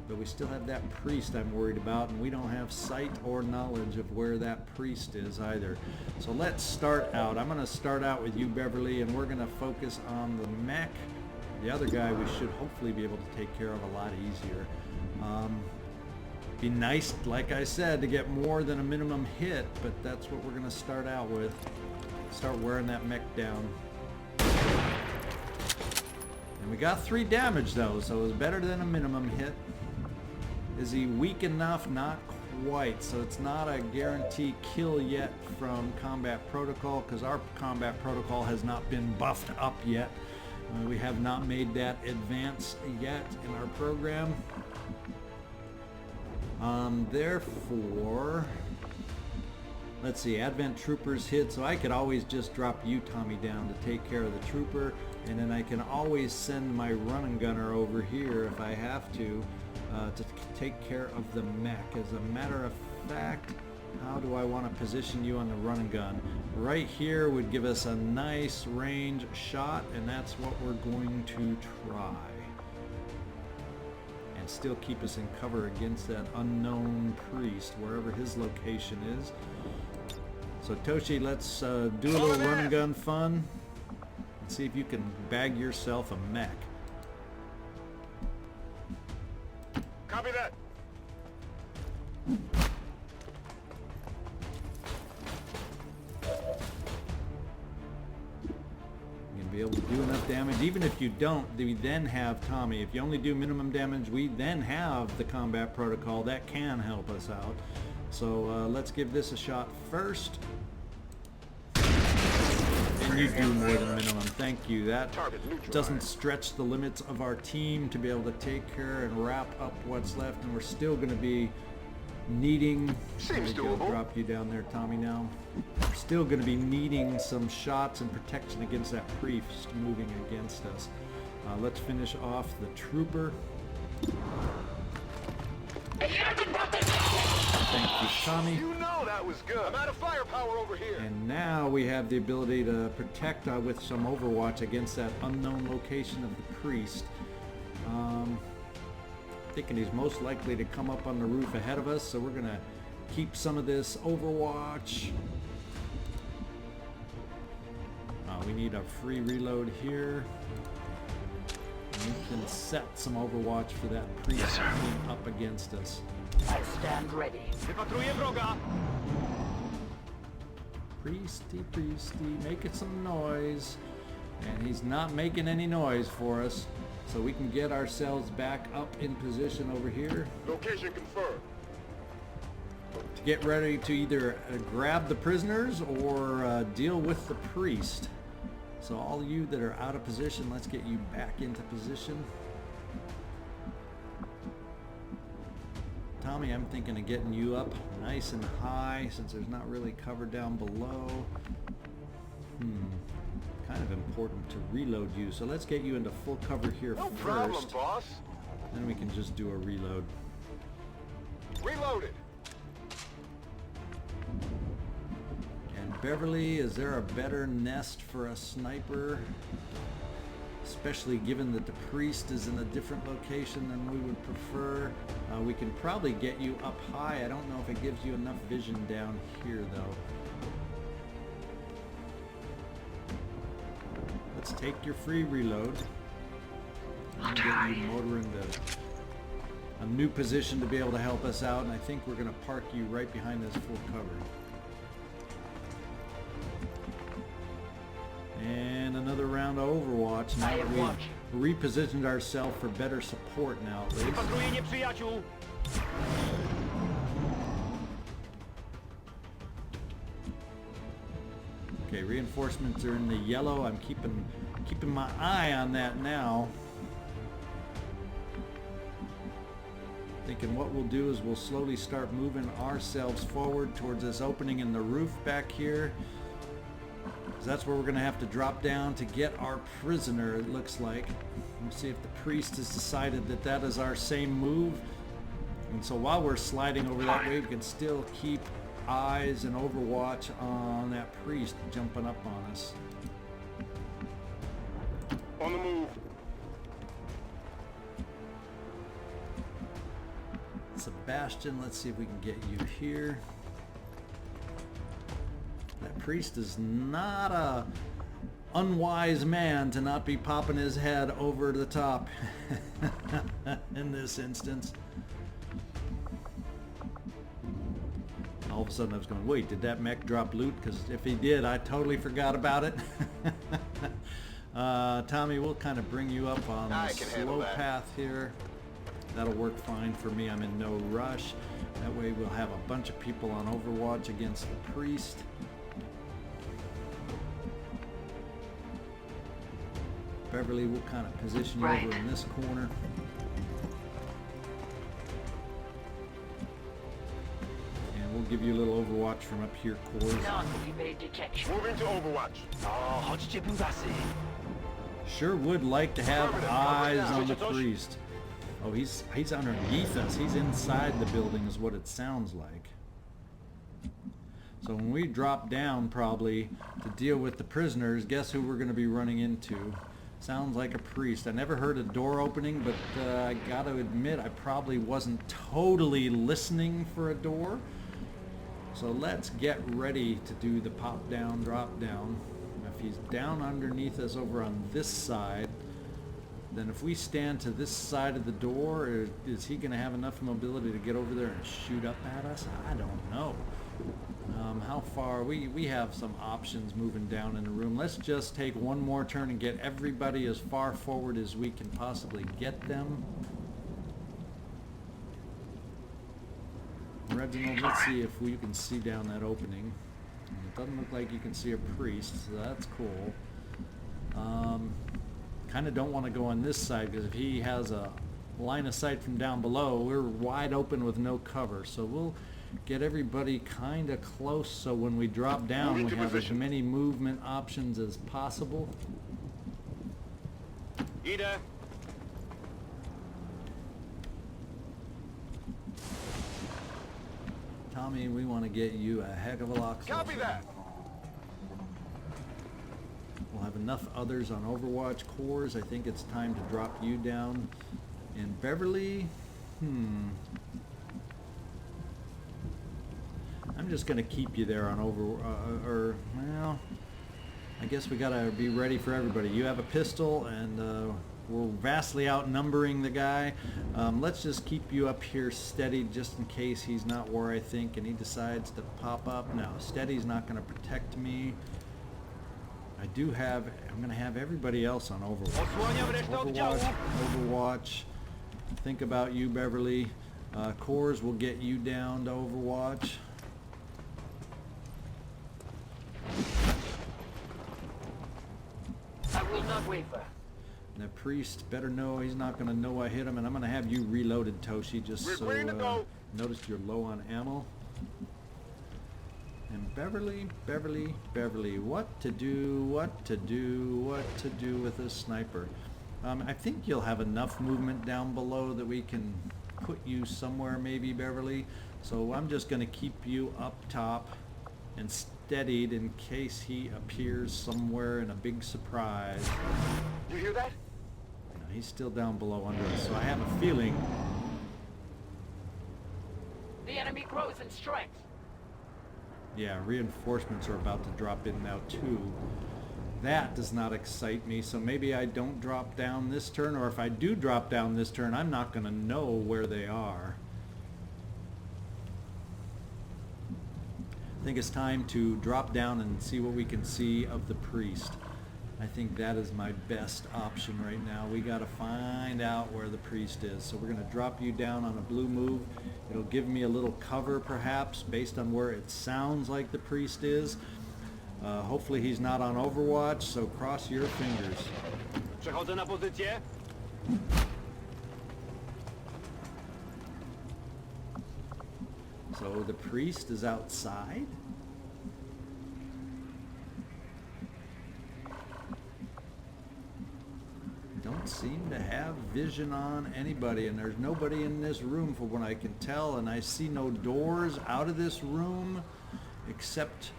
but we still have that priest I'm worried about, and we don't have sight or knowledge of where that priest is either. So let's start out. I'm going to start out with you, Beverly, and we're going to focus on the mech. The other guy we should hopefully be able to take care of a lot easier. Be nice, like I said, to get more than a minimum hit, but that's what we're going to start out with. Start wearing that mech down. And we got 3 damage though, so it was better than a minimum hit. Is he weak enough? Not quite. So it's not a guarantee kill yet from combat protocol, because our combat protocol has not been buffed up yet. We have not made that advance yet in our program. Therefore, let's see, Advent Troopers hit, so I could always just drop you, Tommy, down to take care of the trooper, and then I can always send my run and gunner over here if I have to take care of the mech. As a matter of fact, how do I want to position you on the run and gun? Right here would give us a nice range shot, and that's what we're going to try. And still keep us in cover against that unknown priest, wherever his location is. So Toshi, let's do a little run and gun fun and see if you can bag yourself a mech. Copy that. You're gonna be able to do enough damage. Even if you don't, we then have Tommy. If you only do minimum damage, we then have the combat protocol that can help us out. So let's give this a shot first. And you do more than minimum. Thank you. That doesn't stretch the limits of our team to be able to take care and wrap up what's left. And we're still going to be needing... Seems doable. Drop you down there, Tommy, now. We're still going to be needing some shots and protection against that priest moving against us. Let's finish off the trooper. Thank you, Tommy. You know that was good. I'm out of firepower over here. And now we have the ability to protect with some overwatch against that unknown location of the priest. Thinking he's most likely to come up on the roof ahead of us, so we're going to keep some of this overwatch. We need a free reload here. And we can set some overwatch for that priest coming up against us. I stand ready. Priesty, making some noise. And he's not making any noise for us. So we can get ourselves back up in position over here. Location confirmed. To get ready to either grab the prisoners or deal with the priest. So all you that are out of position, let's get you back into position. Tommy, I'm thinking of getting you up nice and high since there's not really cover down below. Kind of important to reload you, so let's get you into full cover here No first. problem, boss. Then we can just do a reload. Reloaded. And Beverly, is there a better nest for a sniper? especially given that the priest is in a different location than we would prefer. We can probably get you up high. I don't know if it gives you enough vision down here though. Let's take your free reload. And get you motoring to a new position to be able to help us out, and I think we're going to park you right behind this full cover. And another round of Overwatch. Now that we've repositioned ourselves for better support now at least. Okay, reinforcements are in the yellow. I'm keeping my eye on that now. Thinking what we'll do is we'll slowly start moving ourselves forward towards this opening in the roof back here. That's where we're going to have to drop down to get our prisoner, it looks like. We'll see if the priest has decided that that is our same move. And so while we're sliding over that way, we can still keep eyes and Overwatch on that priest jumping up on us. On the move. Sebastian, let's see if we can get you here. That priest is not a unwise man to not be popping his head over the top in this instance. All of a sudden I was going, wait, did that mech drop loot? Because if he did, I totally forgot about it. Tommy, we'll kind of bring you up on the slow path here. That'll work fine for me. I'm in no rush. That way we'll have a bunch of people on Overwatch against the priest. Beverly will kind of position you over in this corner. And we'll give you a little Overwatch from up here, Courz. Moving to Overwatch. Sure would like to have eyes on the priest. Oh, he's underneath us. He's inside the building is what it sounds like. So when we drop down probably to deal with the prisoners, guess who we're going to be running into? Sounds like a priest. I never heard a door opening, but I got to admit I probably wasn't totally listening for a door. So let's get ready to do the pop down, drop down. If he's down underneath us over on this side, then if we stand to this side of the door, is he going to have enough mobility to get over there and shoot up at us? I don't know. How far? We have some options moving down in the room. Let's just take one more turn and get everybody as far forward as we can possibly get them. Reginald, let's see if we can see down that opening. It doesn't look like you can see a priest, so that's cool. Kind of don't want to go on this side because if he has a line of sight from down below, we're wide open with no cover. So we'll get everybody kind of close so when we drop down we have as many movement options as possible. Ida. Tommy, we want to get you a heck of a lot closer. Copy that. We'll have enough others on Overwatch. Courz, I think it's time to drop you down. And Beverly, I'm just going to keep you there on well, I guess we got to be ready for everybody. You have a pistol, and we're vastly outnumbering the guy. Let's just keep you up here steady just in case he's not where I think and he decides to pop up. No, steady's not going to protect me. I'm going to have everybody else on Overwatch. Overwatch. Think about you, Beverly. Courz will get you down to Overwatch. I will not waver. The priest better know he's not going to know I hit him, and I'm going to have you reloaded, Toshi, just so notice you're low on ammo. And Beverly, what to do with this sniper. I think you'll have enough movement down below that we can put you somewhere maybe, Beverly. So I'm just going to keep you up top and steadied in case he appears somewhere in a big surprise. You hear that? He's still down below under us, so I have a feeling. The enemy grows in strength. Yeah, reinforcements are about to drop in now too. That does not excite me, so maybe I don't drop down this turn, or if I do drop down this turn, I'm not going to know where they are. I think it's time to drop down and see what we can see of the priest. I think that is my best option right now. We got to find out where the priest is. So we're going to drop you down on a blue move. It'll give me a little cover perhaps based on where it sounds like the priest is. Hopefully he's not on Overwatch, so cross your fingers. Przechodzę na pozycję. So the priest is outside? Don't seem to have vision on anybody, and there's nobody in this room from what I can tell, and I see no doors out of this room except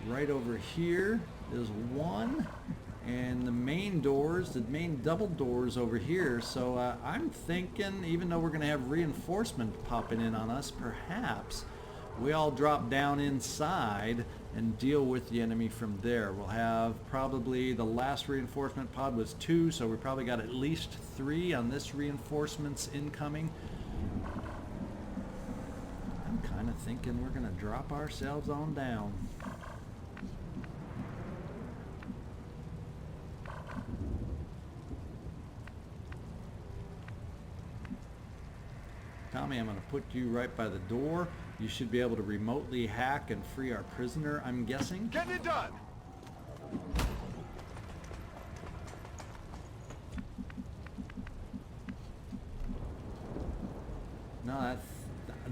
right over here is one, and the main doors, the main double doors over here. So I'm thinking, even though we're going to have reinforcement popping in on us, perhaps we all drop down inside and deal with the enemy from there. We'll have probably, the last reinforcement pod was 2, so we probably got at least 3 on this reinforcements incoming. I'm kind of thinking we're going to drop ourselves on down. Tommy, I'm going to put you right by the door. You should be able to remotely hack and free our prisoner, I'm guessing. Get it done! No,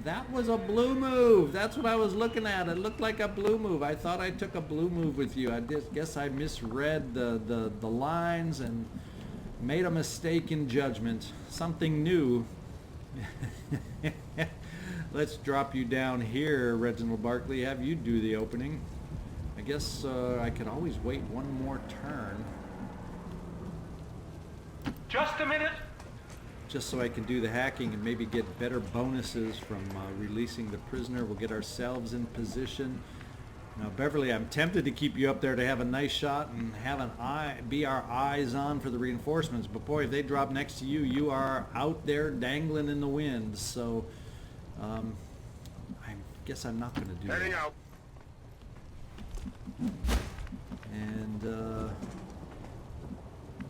that was a blue move. That's what I was looking at. It looked like a blue move. I thought I took a blue move with you. I guess I misread the lines and made a mistake in judgment. Something new. Let's drop you down here, Reginald Barclay. Have you do the opening. I guess I could always wait one more turn. Just a minute! Just so I can do the hacking and maybe get better bonuses from releasing the prisoner. We'll get ourselves in position. Now, Beverly, I'm tempted to keep you up there to have a nice shot and have an be our eyes on for the reinforcements. But boy, if they drop next to you, you are out there dangling in the wind. So I guess I'm not going to do that. Heading out. And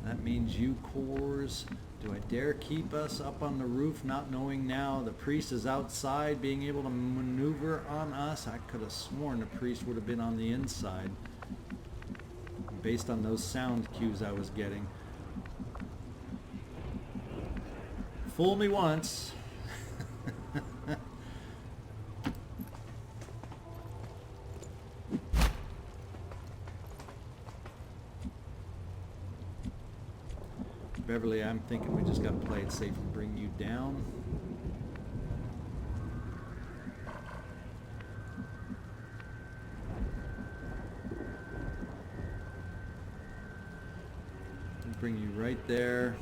that means you, Courz. Do I dare keep us up on the roof, not knowing now the priest is outside, being able to maneuver on us? I could have sworn the priest would have been on the inside, based on those sound cues I was getting. Fool me once. Beverly, I'm thinking we just got to play it safe and bring you down. Bring you right there.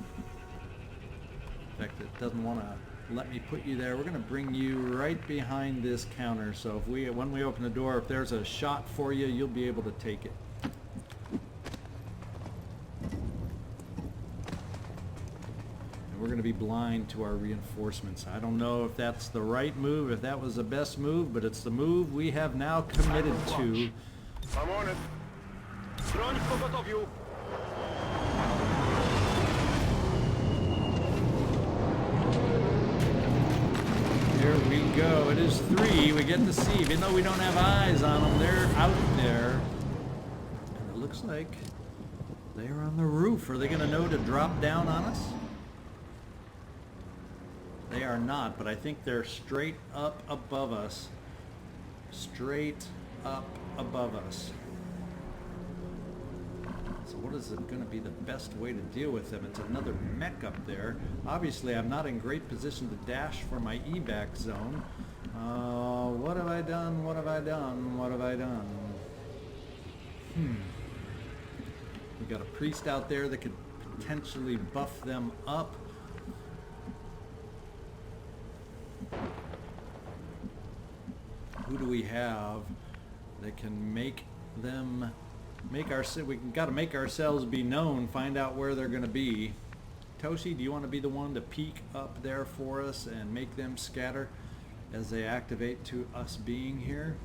In fact, it doesn't want to let me put you there. We're going to bring you right behind this counter. So if when we open the door, if there's a shot for you, you'll be able to take it. We're going to be blind to our reinforcements. I don't know if that's the right move, if that was the best move, but it's the move we have now committed to. I'm on it. Broń w pogotowiu. Here we go. It is 3. We get to see, even though we don't have eyes on them, they're out there. And it looks like they're on the roof. Are they going to know to drop down on us? They are not, but I think they're straight up above us. Straight up above us. So what is it going to be the best way to deal with them? It's another mech up there. Obviously, I'm not in great position to dash for my evac zone. What have I done? What have I done? What have I done? We got a priest out there that could potentially buff them up. Who do we have that can make them we got to make ourselves be known, find out where they're going to be. Toshi, do you want to be the one to peek up there for us and make them scatter as they activate to us being here?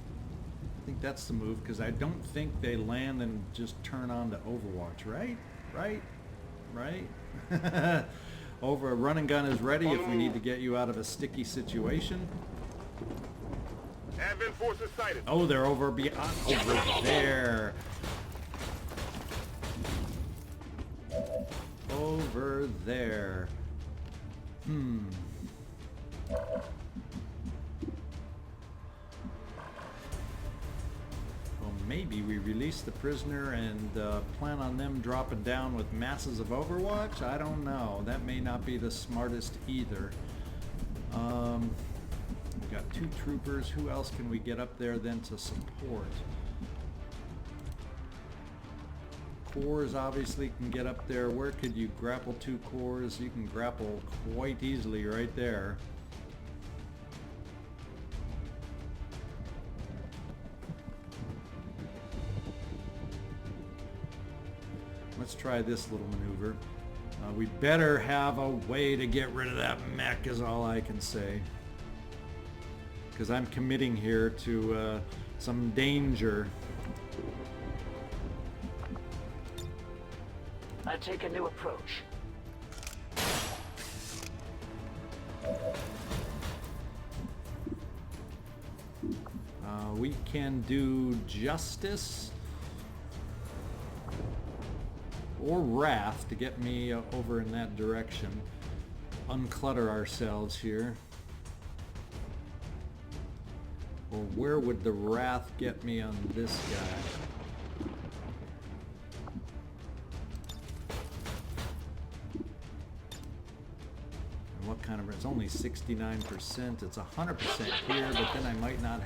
I think that's the move, because I don't think they land and just turn on to Overwatch, right? Right? Over, a run and gun is ready if we need to get you out of a sticky situation. Advent forces sighted. Oh, they're over there. Over there. Well, maybe we release the prisoner and plan on them dropping down with masses of Overwatch? I don't know. That may not be the smartest either. We've got 2 troopers. Who else can we get up there then to support? Courz obviously can get up there. Where could you grapple 2 Courz? You can grapple quite easily right there. Let's try this little maneuver. We better have a way to get rid of that mech is all I can say. Because I'm committing here to some danger. I take a new approach. We can do justice or wrath to get me over in that direction. Unclutter ourselves here. Or where would the wrath get me on this guy? And what kind of... It's only 69%. It's 100% here, but then I might not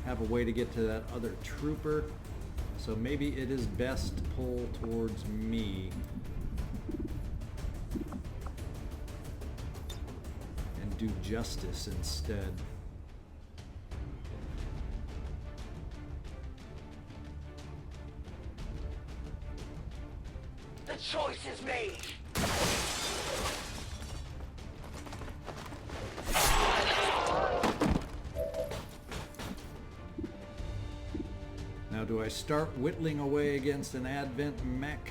have a way to get to that other trooper. So maybe it is best to pull towards me. And do justice instead. The choice is made. Now, do I start whittling away against an Advent mech?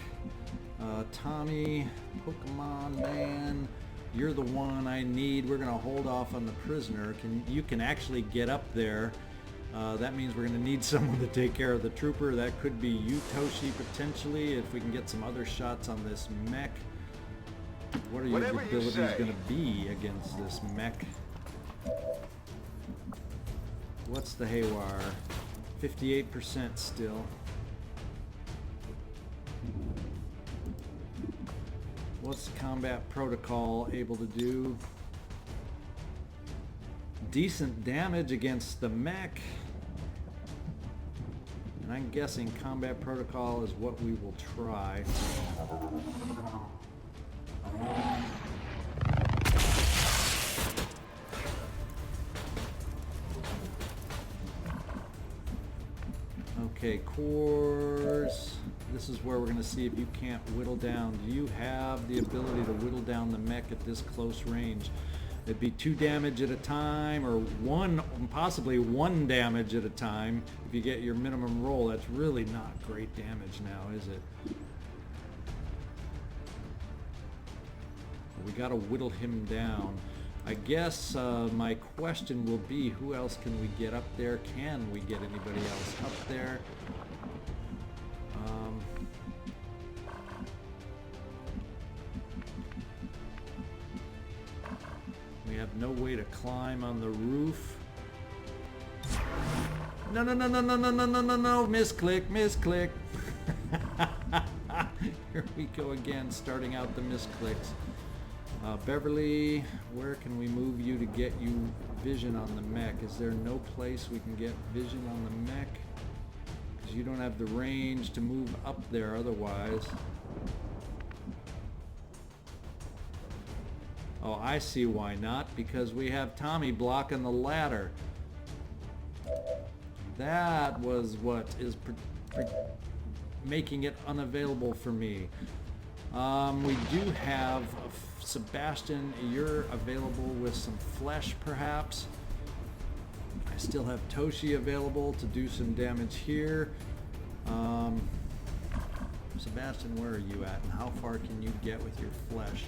Tommy, Pokemon man, you're the one I need. We're gonna hold off on the prisoner. You can actually get up there. That means we're gonna need someone to take care of the trooper. That could be you, Toshi, potentially, if we can get some other shots on this mech. What are your abilities gonna be against this mech? What's the haywire? 58% still. What's combat protocol able to do? Decent damage against the mech. And I'm guessing combat protocol is what we will try. Okay, Courz. This is where we're going to see if you can't whittle down. Do you have the ability to whittle down the mech at this close range? It'd be 2 damage at a time, or possibly 1 damage at a time if you get your minimum roll. That's really not great damage now, is it? We got to whittle him down. I guess my question will be, who else can we get up there? Can we get anybody else up there? We have no way to climb on the roof. No, no, no, no, no, no, no, no, no, no, misclick, misclick. Here we go again, starting out the misclicks. Beverly, where can we move you to get you vision on the mech? Is there no place we can get vision on the mech? Because you don't have the range to move up there otherwise. Oh, I see why not. Because we have Tommy blocking the ladder. That was what is making it unavailable for me. We do have Sebastian. You're available with some flesh, perhaps. I still have Toshi available to do some damage here. Sebastian, where are you at, and how far can you get with your flesh?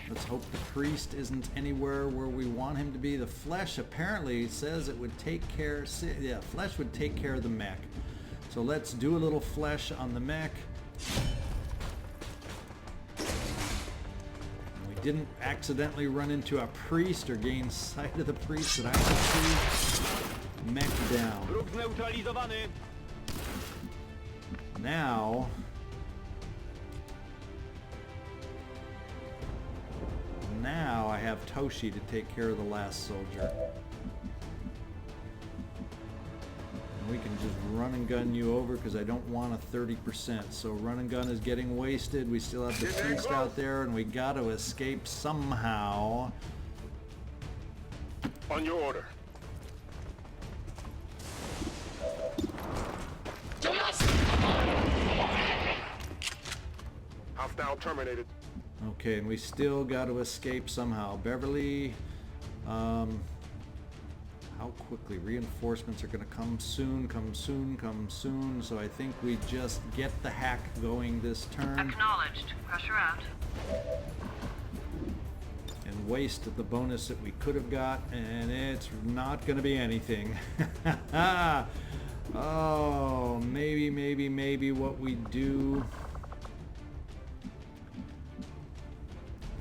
Let's hope the priest isn't anywhere where we want him to be. The flesh apparently says it would take care. Yeah, flesh would take care of the mech. So let's do a little flesh on the mech. We didn't accidentally run into a priest or gain sight of the priest that I can see. Mech down. Wróg zneutralizowany. Now I have Toshi to take care of the last soldier. And we can just run and gun you over because I don't want a 30%. So run and gun is getting wasted. We still have the priest out there and we got to escape somehow. On your order. Hostile terminated. Okay, and we still got to escape somehow. Beverly, how quickly? Reinforcements are going to come soon, come soon, come soon. So I think we just get the hack going this turn. Acknowledged. Pressure out. And waste the bonus that we could have got, and it's not going to be anything. Oh, maybe what we do.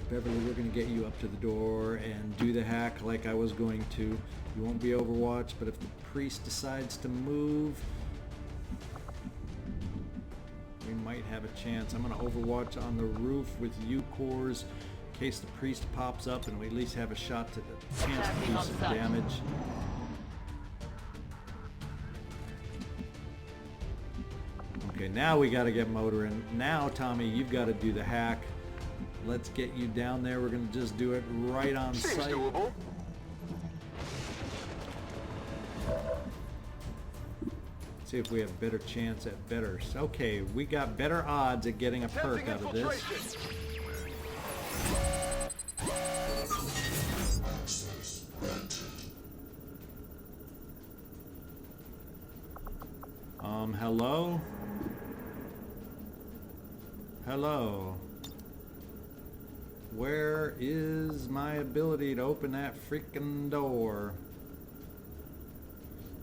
Beverly, we're going to get you up to the door and do the hack like I was going to. You won't be Overwatch, but if the priest decides to move, we might have a chance. I'm going to Overwatch on the roof with you, Courz, in case the priest pops up and we at least have a shot to the chance to do some damage. Okay, now we got to get motoring. Now, Tommy, you've got to do the hack. Let's get you down there. We're going to just do it right on site. Doable. See if we have better chance at better. Okay, we got better odds at getting a perk out of this. Hello? Hello? Where is my ability to open that freaking door?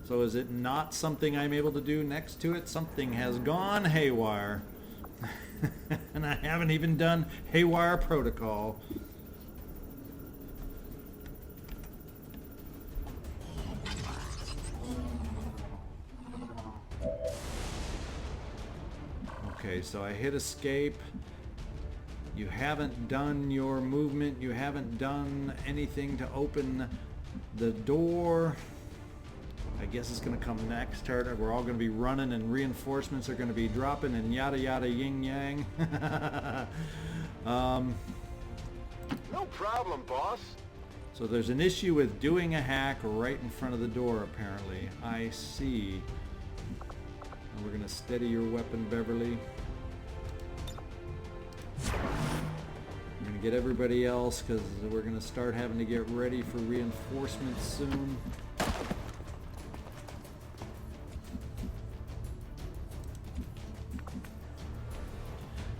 So is it not something I'm able to do next to it? Something has gone haywire. And I haven't even done haywire protocol. Okay, so I hit escape. You haven't done your movement. You haven't done anything to open the door. I guess it's going to come next turn. We're all going to be running and reinforcements are going to be dropping and yada yada yin yang. No problem, boss. So there's an issue with doing a hack right in front of the door, apparently. I see. And we're going to steady your weapon, Beverly. I'm going to get everybody else because we're going to start having to get ready for reinforcements soon.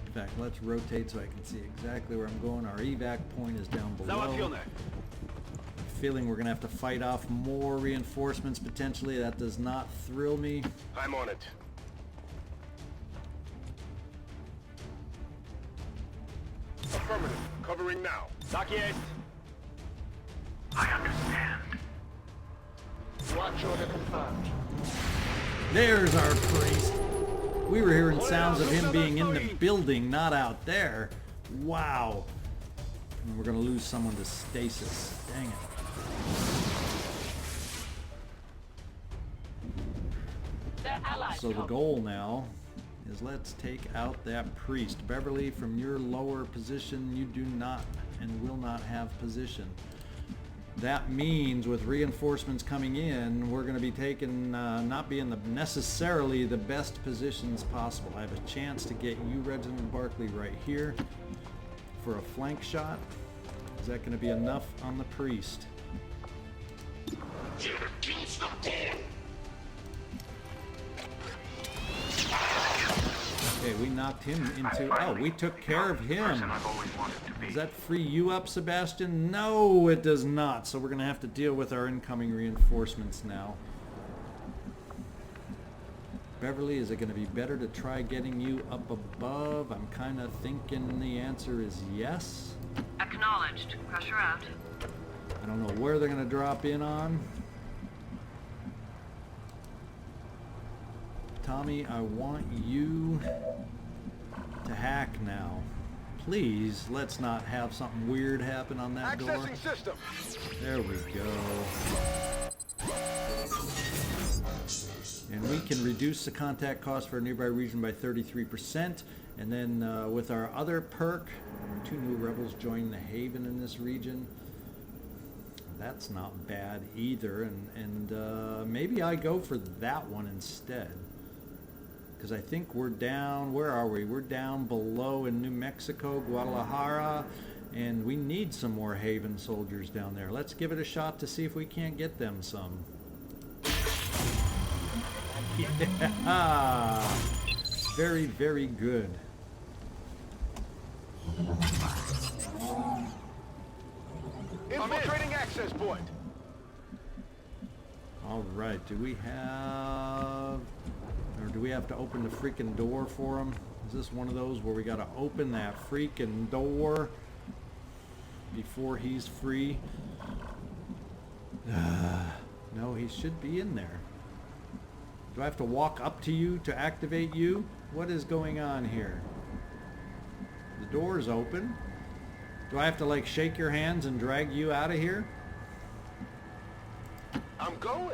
In fact, let's rotate so I can see exactly where I'm going. Our evac point is down below. Feeling we're going to have to fight off more reinforcements potentially. That does not thrill me. I'm on it. Affirmative. Covering now. Tak jest. I understand. Launch order confirmed. There's our priest. We were hearing sounds of him being in the building, not out there. Wow. And we're going to lose someone to stasis. Dang it. Their allies So the goal now is let's take out that priest. Beverly, from your lower position, you do not and will not have position. That means with reinforcements coming in, we're going to be taking, not be in the necessarily the best positions possible. I have a chance to get you, Reginald and Barclay, right here for a flank shot. Is that going to be enough on the priest? Okay, we knocked him into... Oh, we took care of him. I've always wanted to be. Does that free you up, Sebastian? No, it does not. So we're going to have to deal with our incoming reinforcements now. Beverly, is it going to be better to try getting you up above? I'm kind of thinking the answer is yes. Acknowledged. Pressure out. I don't know where they're going to drop in on. Tommy, I want you to hack now. Please, let's not have something weird happen on that door. Accessing system. There we go. And we can reduce the contact cost for a nearby region by 33%. And then with our other perk, 2 new rebels join the Haven in this region. That's not bad either. And maybe I go for that one instead. Because I think we're down, where are we? We're down below in New Mexico, Guadalajara, and we need some more Haven soldiers down there. Let's give it a shot to see if we can't get them some. Yeah! Very, very good. Infiltrating access point. All right, do we have... Or do we have to open the freaking door for him? Is this one of those where we got to open that freaking door before he's free? No, he should be in there. Do I have to walk up to you to activate you? What is going on here? The door is open. Do I have to like shake your hands and drag you out of here? I'm going.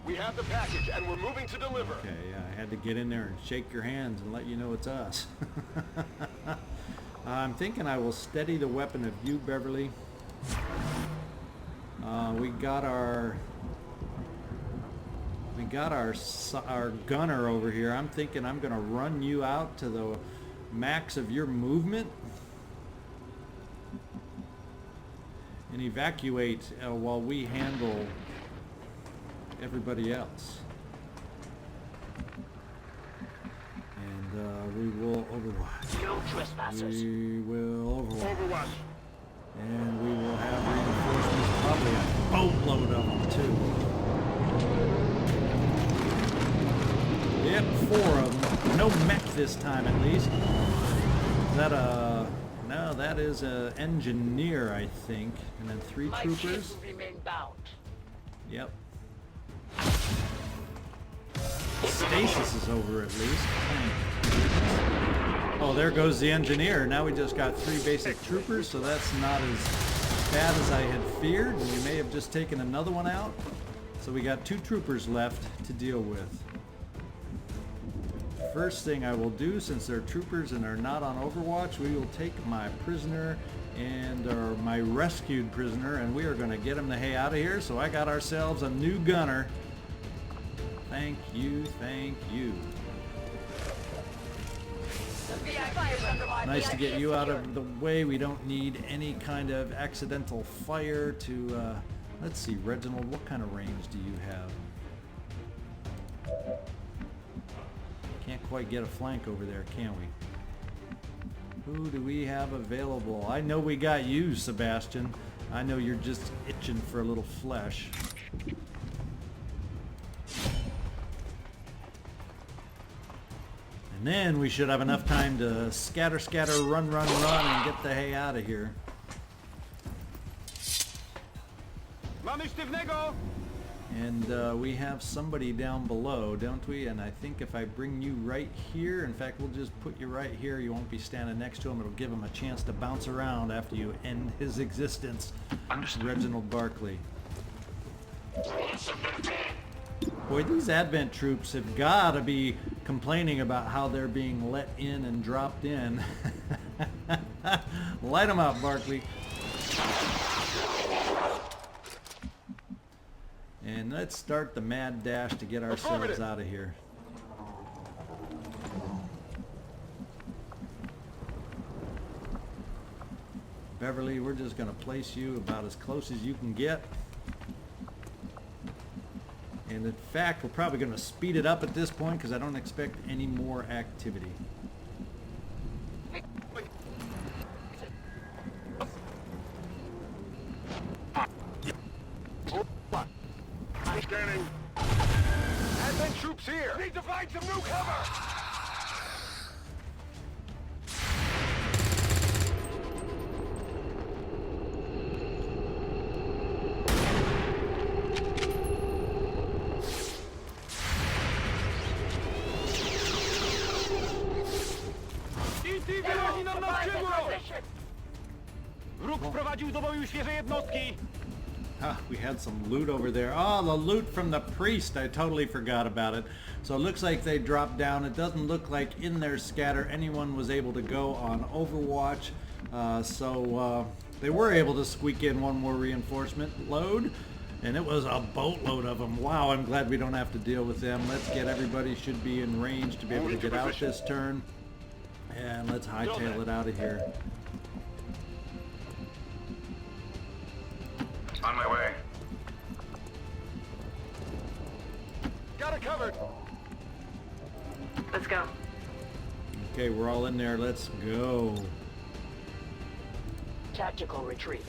We have the package, and we're moving to deliver. Okay, yeah, I had to get in there and shake your hands and let you know it's us. I'm thinking I will steady the weapon of you, Beverly. We got our gunner over here. I'm thinking I'm going to run you out to the max of your movement and evacuate while we handle everybody else. And we will overwatch. No trespassers. We will overwatch. Overwatch. And we will have reinforcements, probably a boatload of them too. Yep, 4 of them. No mech this time at least. Is that a... No, that is a engineer, I think. And then 3 troopers. Remain bound. Yep. Stasis is over at least. Oh, there goes the engineer. Now we just got 3 basic troopers, so that's not as bad as I had feared. We may have just taken another one out. So we got 2 troopers left to deal with. First thing I will do, since they're troopers and are not on Overwatch, we will take my prisoner and my rescued prisoner, and we are going to get him the hay out of here. So I got ourselves a new gunner. Thank you, thank you. Nice to get you out of the way. We don't need any kind of accidental fire to... let's see, Reginald, what kind of range do you have? Can't quite get a flank over there, can we? Who do we have available? I know we got you, Sebastian. I know you're just itching for a little flesh. And then we should have enough time to scatter, scatter, run, run, run, and get the hay out of here. And we have somebody down below, don't we? And I think if I bring you right here, in fact, we'll just put you right here. You won't be standing next to him. It'll give him a chance to bounce around after you end his existence. Understood. Reginald Barclay. Boy, these Advent troops have got to be complaining about how they're being let in and dropped in. Light them up, Barclay. And let's start the mad dash to get ourselves out of here. Beverly, we're just going to place you about as close as you can get. And in fact, we're probably going to speed it up at this point because I don't expect any more activity. Scanning. Advent troops here. Need to find some new cover. Wróg wprowadził do boju świeże jednostki. We had some loot over there. Oh, the loot from the priest. I totally forgot about it. So it looks like they dropped down. It doesn't look like in their scatter anyone was able to go on Overwatch. They were able to squeak in one more reinforcement load. And it was a boatload of them. Wow, I'm glad we don't have to deal with them. Let's get everybody should be in range to be able to get out this turn. And let's hightail it out of here. On my way. Got it covered. Let's go. Okay, we're all in there. Let's go. Tactical retreat.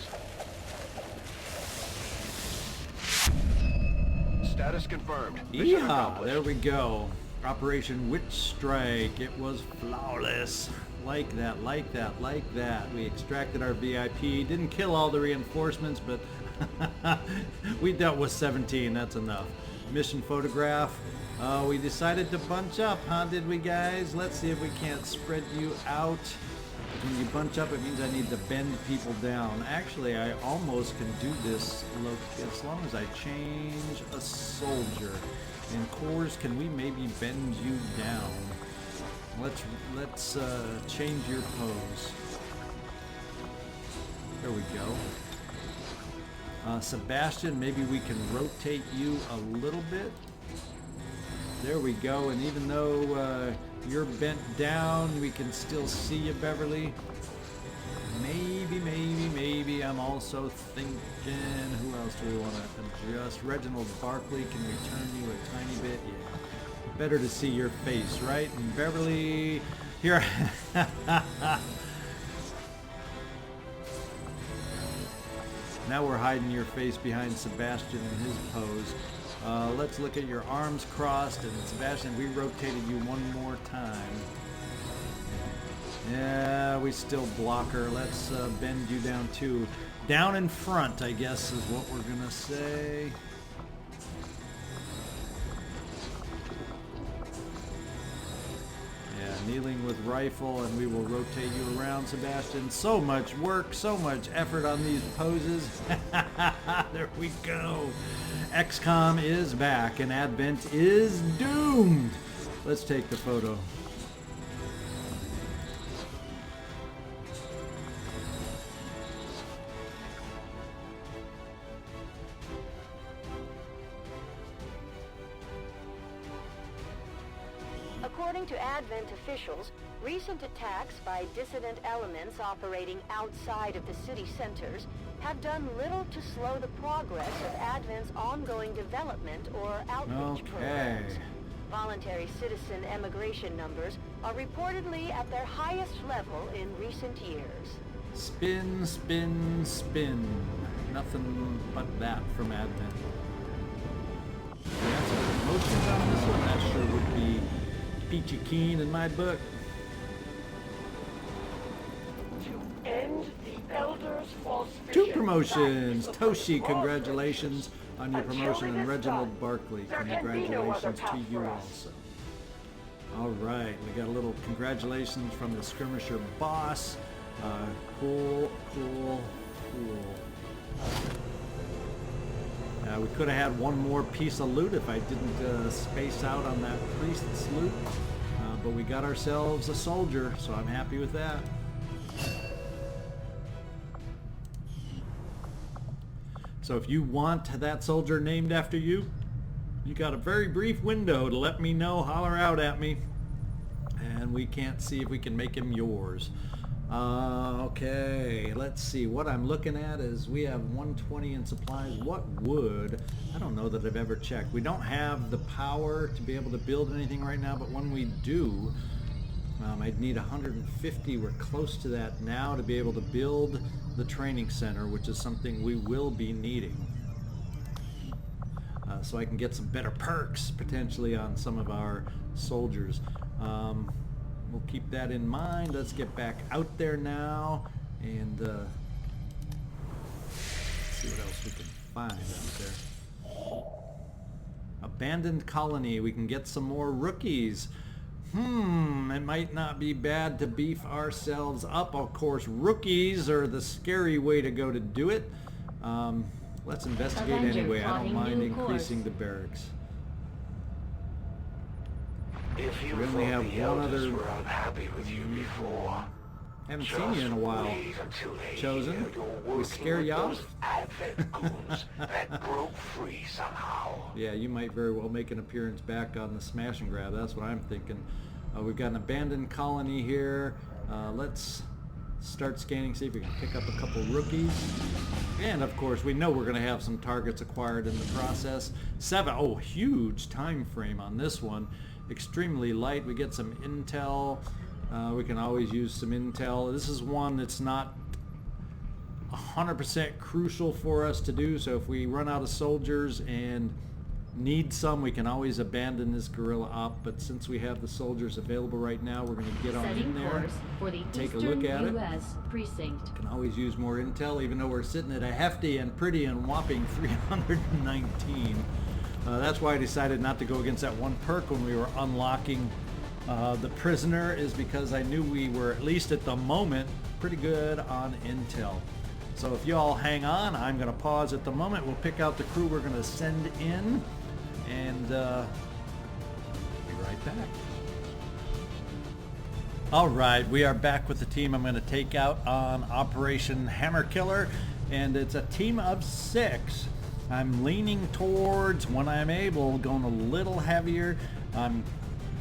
Status confirmed. Mission Yeah, accomplished. there we go. Operation Witch Strike. It was flawless. Like that, like that, like that. We extracted our VIP. Didn't kill all the reinforcements, but we dealt with 17. That's enough. Mission photograph. We decided to bunch up, huh, did we, guys? Let's see if we can't spread you out. When you bunch up, it means I need to bend people down. Actually, I almost can do this as long as I change a soldier. And Courz, can we maybe bend you down? Let's change your pose. There we go. Sebastian, maybe we can rotate you a little bit. There we go. And even though you're bent down, we can still see you, Beverly. Maybe I'm also thinking, who else do we want to adjust? Reginald, Barclay, can we turn you a tiny bit? Yeah. Better to see your face, right? And Beverly, here. Now we're hiding your face behind Sebastian in his pose. Let's look at your arms crossed, and Sebastian, we rotated you one more time. Yeah, we still block her. Let's bend you down too. Down in front, I guess, is what we're gonna say. Yeah, kneeling with rifle, and we will rotate you around, Sebastian. So much work, so much effort on these poses. There we go. XCom is back, and Advent is doomed. Let's take the photo. According to Advent officials, recent attacks by dissident elements operating outside of the city centers have done little to slow the progress of Advent's ongoing development or outreach programs. Voluntary citizen emigration numbers are reportedly at their highest level in recent years. Spin, spin, spin. Nothing but that from Advent. Yeah, some promotions on this one, that sure would be peachy keen in my book. To end the Elder's false Two vision, promotions. that is Toshi, the congratulations on your Until promotion, it and is Reginald done, Barclay, there can be no other congratulations path to you for us. also. All right, we got a little congratulations from the skirmisher boss. Cool. We could have had one more piece of loot if I didn't space out on that priest's loot. but we got ourselves a soldier, so I'm happy with that. So if you want that soldier named after you, you got a very brief window to let me know, holler out at me, and we can't see if we can make him yours. Okay, let's see. What I'm looking at is we have 120 in supplies. What wood? I don't know that I've ever checked. We don't have the power to be able to build anything right now, but when we do, I'd need 150. We're close to that now to be able to build the training center, which is something we will be needing. So I can get some better perks potentially on some of our soldiers. We'll keep that in mind. Let's get back out there now and see what else we can find out there. Abandoned colony. We can get some more rookies. It might not be bad to beef ourselves up. Of course, rookies are the scary way to go to do it. Let's investigate anyway. I don't mind increasing the barracks. If you We only have thought the one elders other. were unhappy with you before, Haven't seen you in a while. wait until they Chosen? hear you're We working scare with you those off? Advent goons that broke free somehow. Yeah, you might very well make an appearance back on the smash and grab. That's what I'm thinking. We've got an abandoned colony here. Let's start scanning, see if we can pick up a couple rookies. And of course, we know we're going to have some targets acquired in the process. Huge time frame on this one. Extremely light. We get some intel. We can always use some intel. This is one that's not 100% crucial for us to do, so if we run out of soldiers and need some, we can always abandon this guerrilla op, but since we have the soldiers available right now, we're going to get on in there, course for the take a Eastern look at US precinct. Can always use more intel, even though we're sitting at a hefty and pretty and whopping 319. That's why I decided not to go against that one perk when we were unlocking the prisoner, is because I knew we were, at least at the moment, pretty good on intel. So if you all hang on, I'm going to pause at the moment. We'll pick out the crew we're going to send in, and be right back. All right, we are back with the team I'm going to take out on Operation Hammer Killer, and it's a team of 6. I'm leaning towards, when I'm able, going a little heavier. I'm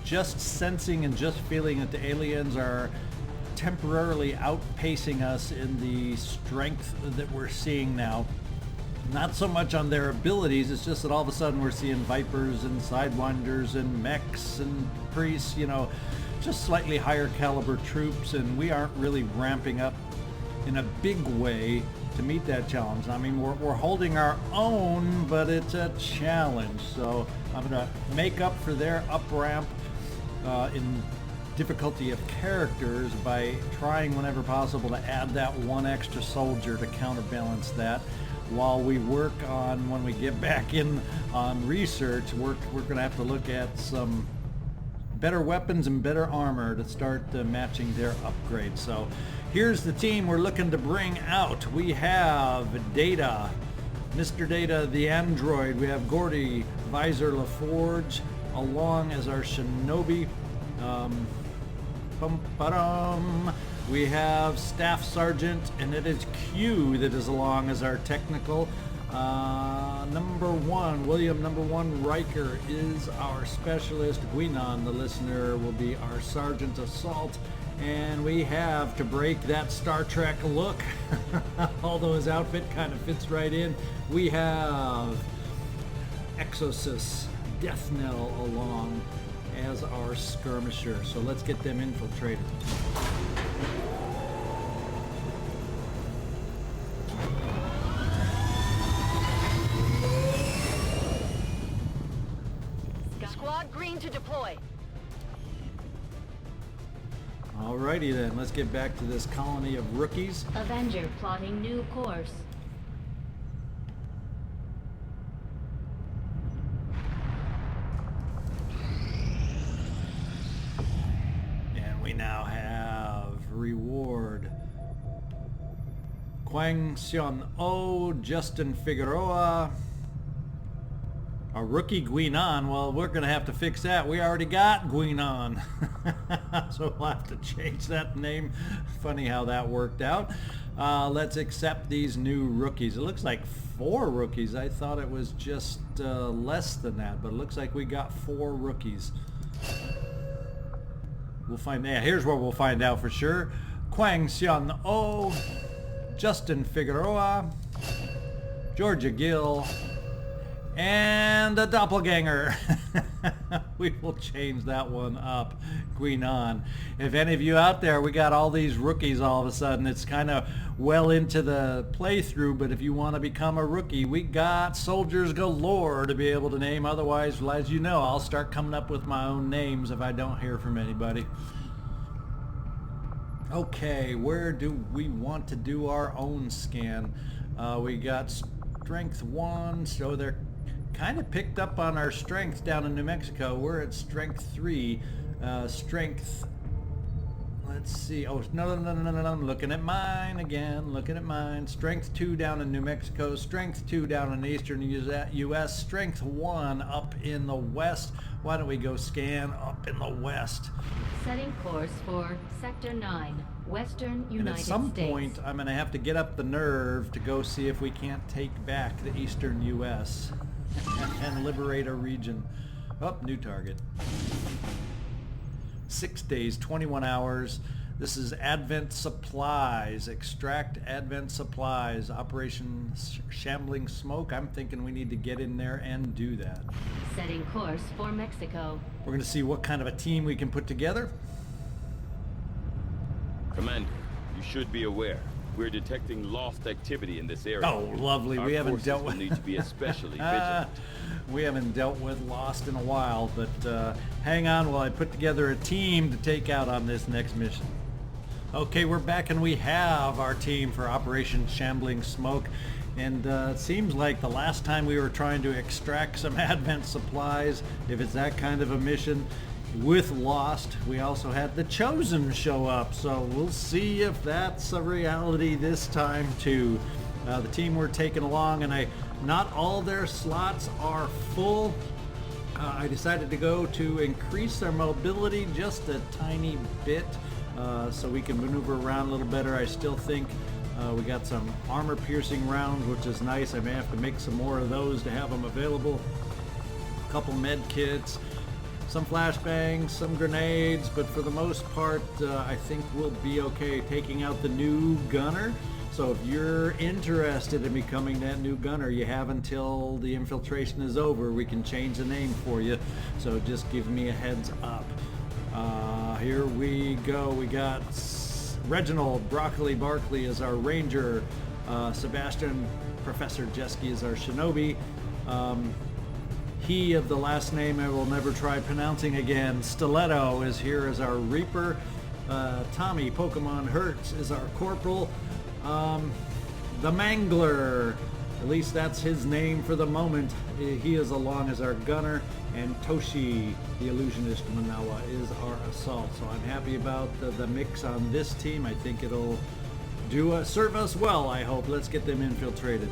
just sensing and just feeling that the aliens are temporarily outpacing us in the strength that we're seeing now. Not so much on their abilities, it's just that all of a sudden we're seeing Vipers and Sidewinders and mechs and priests, you know, just slightly higher caliber troops, and we aren't really ramping up in a big way to meet that challenge. I mean, we're holding our own, but it's a challenge. So I'm going to make up for their up ramp in difficulty of characters by trying whenever possible to add that one extra soldier to counterbalance that, while we work on, when we get back in on research, we're going to have to look at some better weapons and better armor to start matching their upgrades. So here's the team we're looking to bring out. We have Data, Mr. Data the android. We have Gordy, Visor LaForge, along as our shinobi. We have Staff Sergeant, and it is Q that is along as our technical. Number 1, William Number 1 Riker is our specialist. Guinan, the listener, will be our Sergeant Assault. And we have, to break that Star Trek look, although his outfit kind of fits right in, we have Exoxus, Deathknell along as our skirmisher. So let's get them infiltrated. Squad green to deploy. Alrighty then, let's get back to this colony of rookies. Avenger plotting new course. And we now have reward. Kwang Seon Oh, Justin Figueroa, A rookie Guinan, well, we're going to have to fix that. We already got Guinan. So we'll have to change that name. Funny how that worked out. Let's accept these new rookies. It looks like 4 rookies. I thought it was just less than that, but it looks like we got 4 rookies. We'll find, yeah, here's where we'll find out for sure. Kwang Xian Oh, Justin Figueroa, Georgia Gill, and a doppelganger. We will change that one up. Guinan. If any of you out there, we got all these rookies all of a sudden. It's kind of well into the playthrough, but if you want to become a rookie, we got soldiers galore to be able to name. Otherwise, as you know, I'll start coming up with my own names if I don't hear from anybody. Okay, where do we want to do our own scan? We got strength 1, so they're kind of picked up on our strength down in New Mexico. We're at strength 3. Strength, let's see. Oh, no, I'm looking at mine again. Looking at mine. Strength 2 down in New Mexico. Strength 2 down in eastern U.S. Strength 1 up in the west. Why don't we go scan up in the west? Setting course for Sector 9, Western United States. And at some point, I'm going to have to get up the nerve to go see if we can't take back the eastern U.S. and liberate a region. Oh, new target. 6 days, 21 hours. This is Advent Supplies. Extract Advent Supplies. Operation Shambling Smoke. I'm thinking we need to get in there and do that. Setting course for Mexico. We're going to see what kind of a team we can put together. Commander, you should be aware. We're detecting lost activity in this area. Oh, lovely. We haven't dealt with... will need to be especially vigilant. We haven't dealt with Lost in a while, but hang on while I put together a team to take out on this next mission. Okay, we're back and we have our team for Operation Shambling Smoke. And it seems like the last time we were trying to extract some Advent supplies, if it's that kind of a mission, with Lost, we also had the Chosen show up. So we'll see if that's a reality this time too. The team we're taking along, and not all their slots are full. I decided to go to increase their mobility just a tiny bit so we can maneuver around a little better. I still think we got some armor-piercing rounds, which is nice. I may have to make some more of those to have them available. A couple med kits, some flashbangs, some grenades, but for the most part, I think we'll be okay taking out the new gunner. So if you're interested in becoming that new gunner, you have until the infiltration is over. We can change the name for you, so just give me a heads up. Here we go. We got Reginald, Barclay is our ranger, Sebastian, Professor Jeski is our shinobi. He of the last name I will never try pronouncing again, Stiletto, is here as our reaper. Tommy, Pokemon Hertz, is our corporal. The Mangler, at least that's his name for the moment. He is along as our gunner. And Toshi, the Illusionist Manawa, is our assault. So I'm happy about the mix on this team. I think it'll serve us well, I hope. Let's get them infiltrated.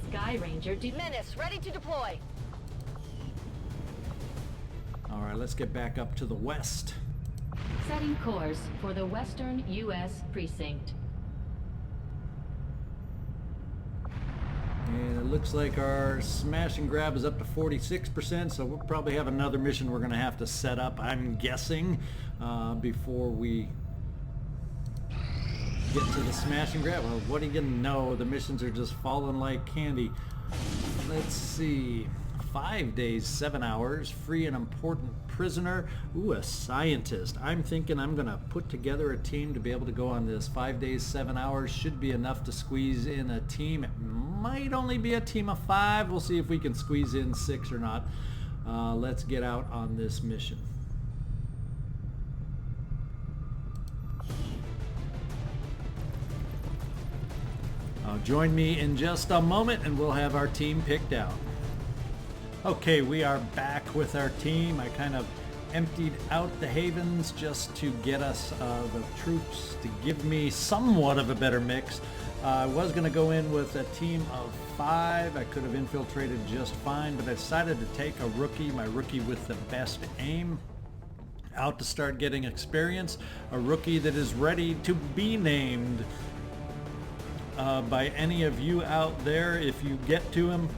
Sky Ranger Menace, ready to deploy. All right, let's get back up to the west. setting course for the Western U.S. Precinct. And it looks like our smash and grab is up to 46%, so we'll probably have another mission we're going to have to set up, I'm guessing, before we get to the smash and grab. Well, what are you going to know? The missions are just falling like candy. Let's see. 5 days, 7 hours, free an important prisoner. Ooh, a scientist. I'm thinking I'm going to put together a team to be able to go on this. 5 days, 7 hours should be enough to squeeze in a team. It might only be a team of 5. We'll see if we can squeeze in 6 or not. Let's get out on this mission. Join me in just a moment and we'll have our team picked out. Okay, we are back with our team. I kind of emptied out the havens just to get us the troops to give me somewhat of a better mix. I was going to go in with a team of 5. I could have infiltrated just fine, but I decided to take a rookie, my rookie with the best aim, out to start getting experience. A rookie that is ready to be named by any of you out there if you get to him,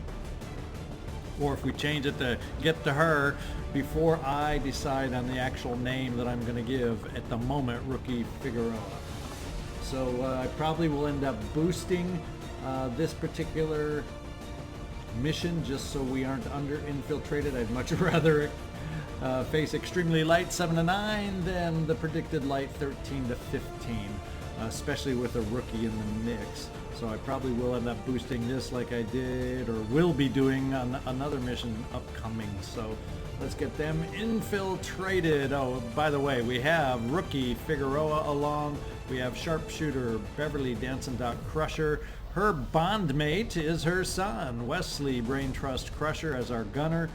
or if we change it to get to her before I decide on the actual name that I'm going to give at the moment, Rookie Figueroa. So I probably will end up boosting this particular mission just so we aren't under-infiltrated. I'd much rather face extremely light 7 to 9 than the predicted light 13 to 15, especially with a rookie in the mix. So I probably will end up boosting this like I did, or will be doing on another mission upcoming. So let's get them infiltrated. Oh, by the way, we have Rookie Figueroa along. We have Sharpshooter Beverly Dancin. Crusher. Her bondmate is her son, Wesley Brain Trust Crusher, as our gunner.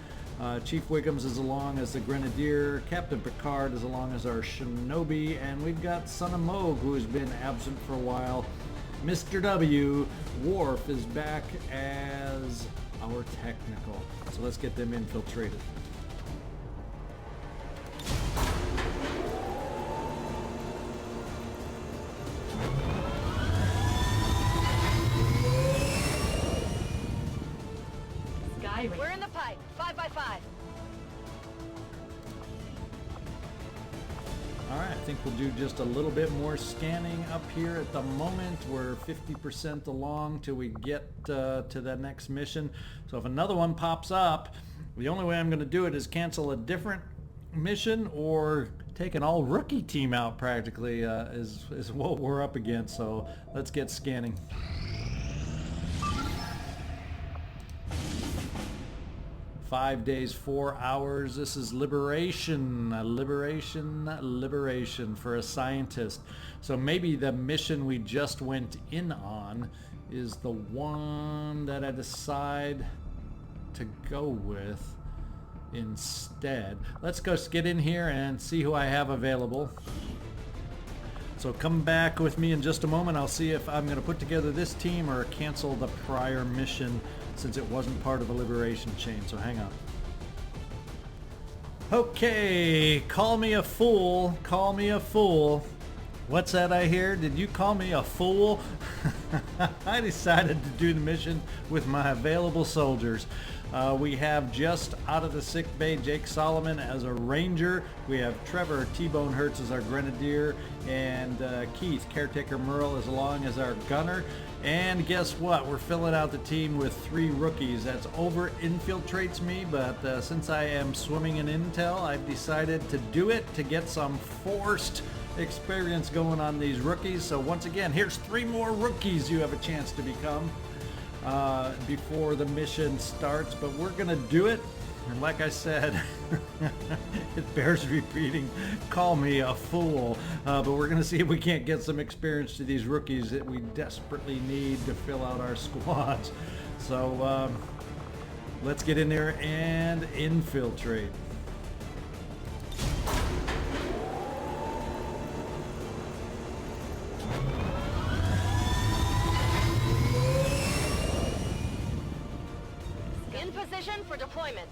Chief Wiggums is along as the Grenadier. Captain Picard is along as our Shinobi. And we've got Son of Moog, who has been absent for a while. Mr. W. Worf is back as our technical. So let's get them infiltrated. We're in the pipe. 5 by 5. Alright, I think we'll do just a little bit more scanning up here at the moment. We're 50% along till we get to that next mission. So if another one pops up, the only way I'm going to do it is cancel a different mission or take an all-rookie team out practically is what we're up against. So let's get scanning. Five days, 4 hours. This is liberation for a scientist. So maybe the mission we just went in on is the one that I decide to go with instead. Let's go get in here and see who I have available. So come back with me in just a moment. I'll see if I'm going to put together this team or cancel the prior mission, since it wasn't part of a liberation chain. So hang on. Okay, call me a fool. Call me a fool. What's that I hear? Did you call me a fool? I decided to do the mission with my available soldiers. We have just out of the sick bay Jake Solomon as a ranger. We have Trevor T-Bone Hertz as our grenadier, and Keith Caretaker Merle is along as our gunner. And guess what? We're filling out the team with 3 rookies. That's over infiltrates me, but since I am swimming in intel, I've decided to do it to get some forced experience going on these rookies. So once again, here's 3 more rookies you have a chance to become before the mission starts, but we're gonna do it. And like I said, it bears repeating, call me a fool. But we're going to see if we can't get some experience to these rookies that we desperately need to fill out our squads. So let's get in there and infiltrate. In position for deployment.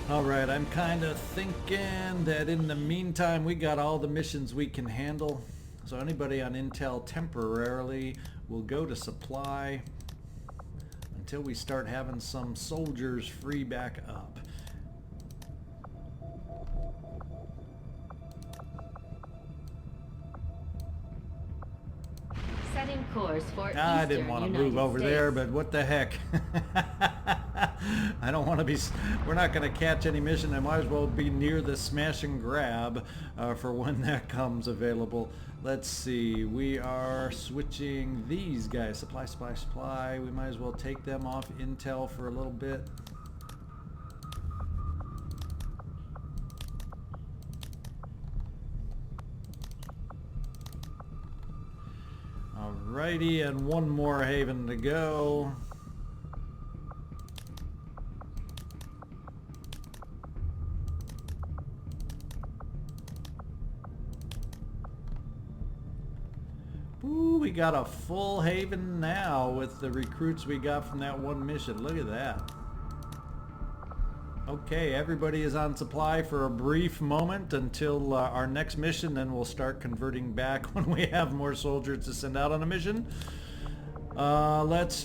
Alright, I'm kind of thinking that in the meantime we got all the missions we can handle. So anybody on intel temporarily will go to supply until we start having some soldiers free back up. Setting course for I didn't want to move over there, but what the heck. I don't want to be, we're not going to catch any mission. I might as well be near the smash and grab for when that comes available. Let's see, we are switching these guys. Supply. We might as well take them off intel for a little bit. Alrighty, and one more haven to go. Ooh, we got a full haven now with the recruits we got from that one mission. Look at that. Okay, everybody is on supply for a brief moment until our next mission, then we'll start converting back when we have more soldiers to send out on a mission. Let's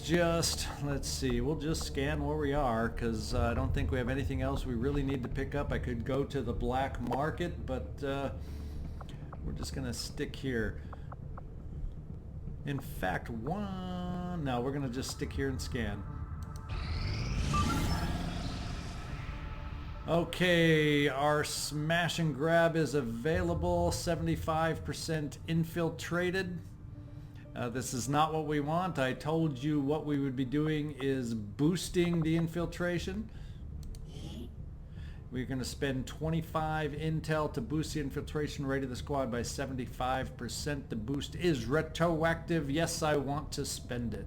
see, we'll just scan where we are, because I don't think we have anything else we really need to pick up. I could go to the black market, but we're just going to stick here. In fact, no, we're going to just stick here and scan. Okay, our smash and grab is available, 75% infiltrated. This is not what we want. I told you what we would be doing is boosting the infiltration. We're going to spend 25 intel to boost the infiltration rate of the squad by 75%. The boost is retroactive. Yes, I want to spend it.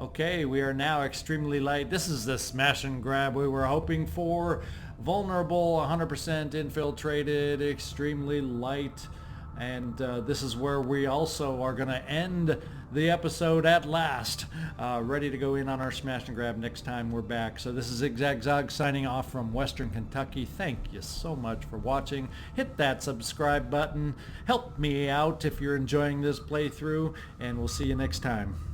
Okay, we are now extremely light. This is the smash and grab we were hoping for. Vulnerable, 100% infiltrated, extremely light. And this is where we also are going to end the episode at last. Ready to go in on our smash and grab next time we're back. So this is Exoxus signing off from Western Kentucky. Thank you so much for watching. Hit that subscribe button. Help me out if you're enjoying this playthrough. And we'll see you next time.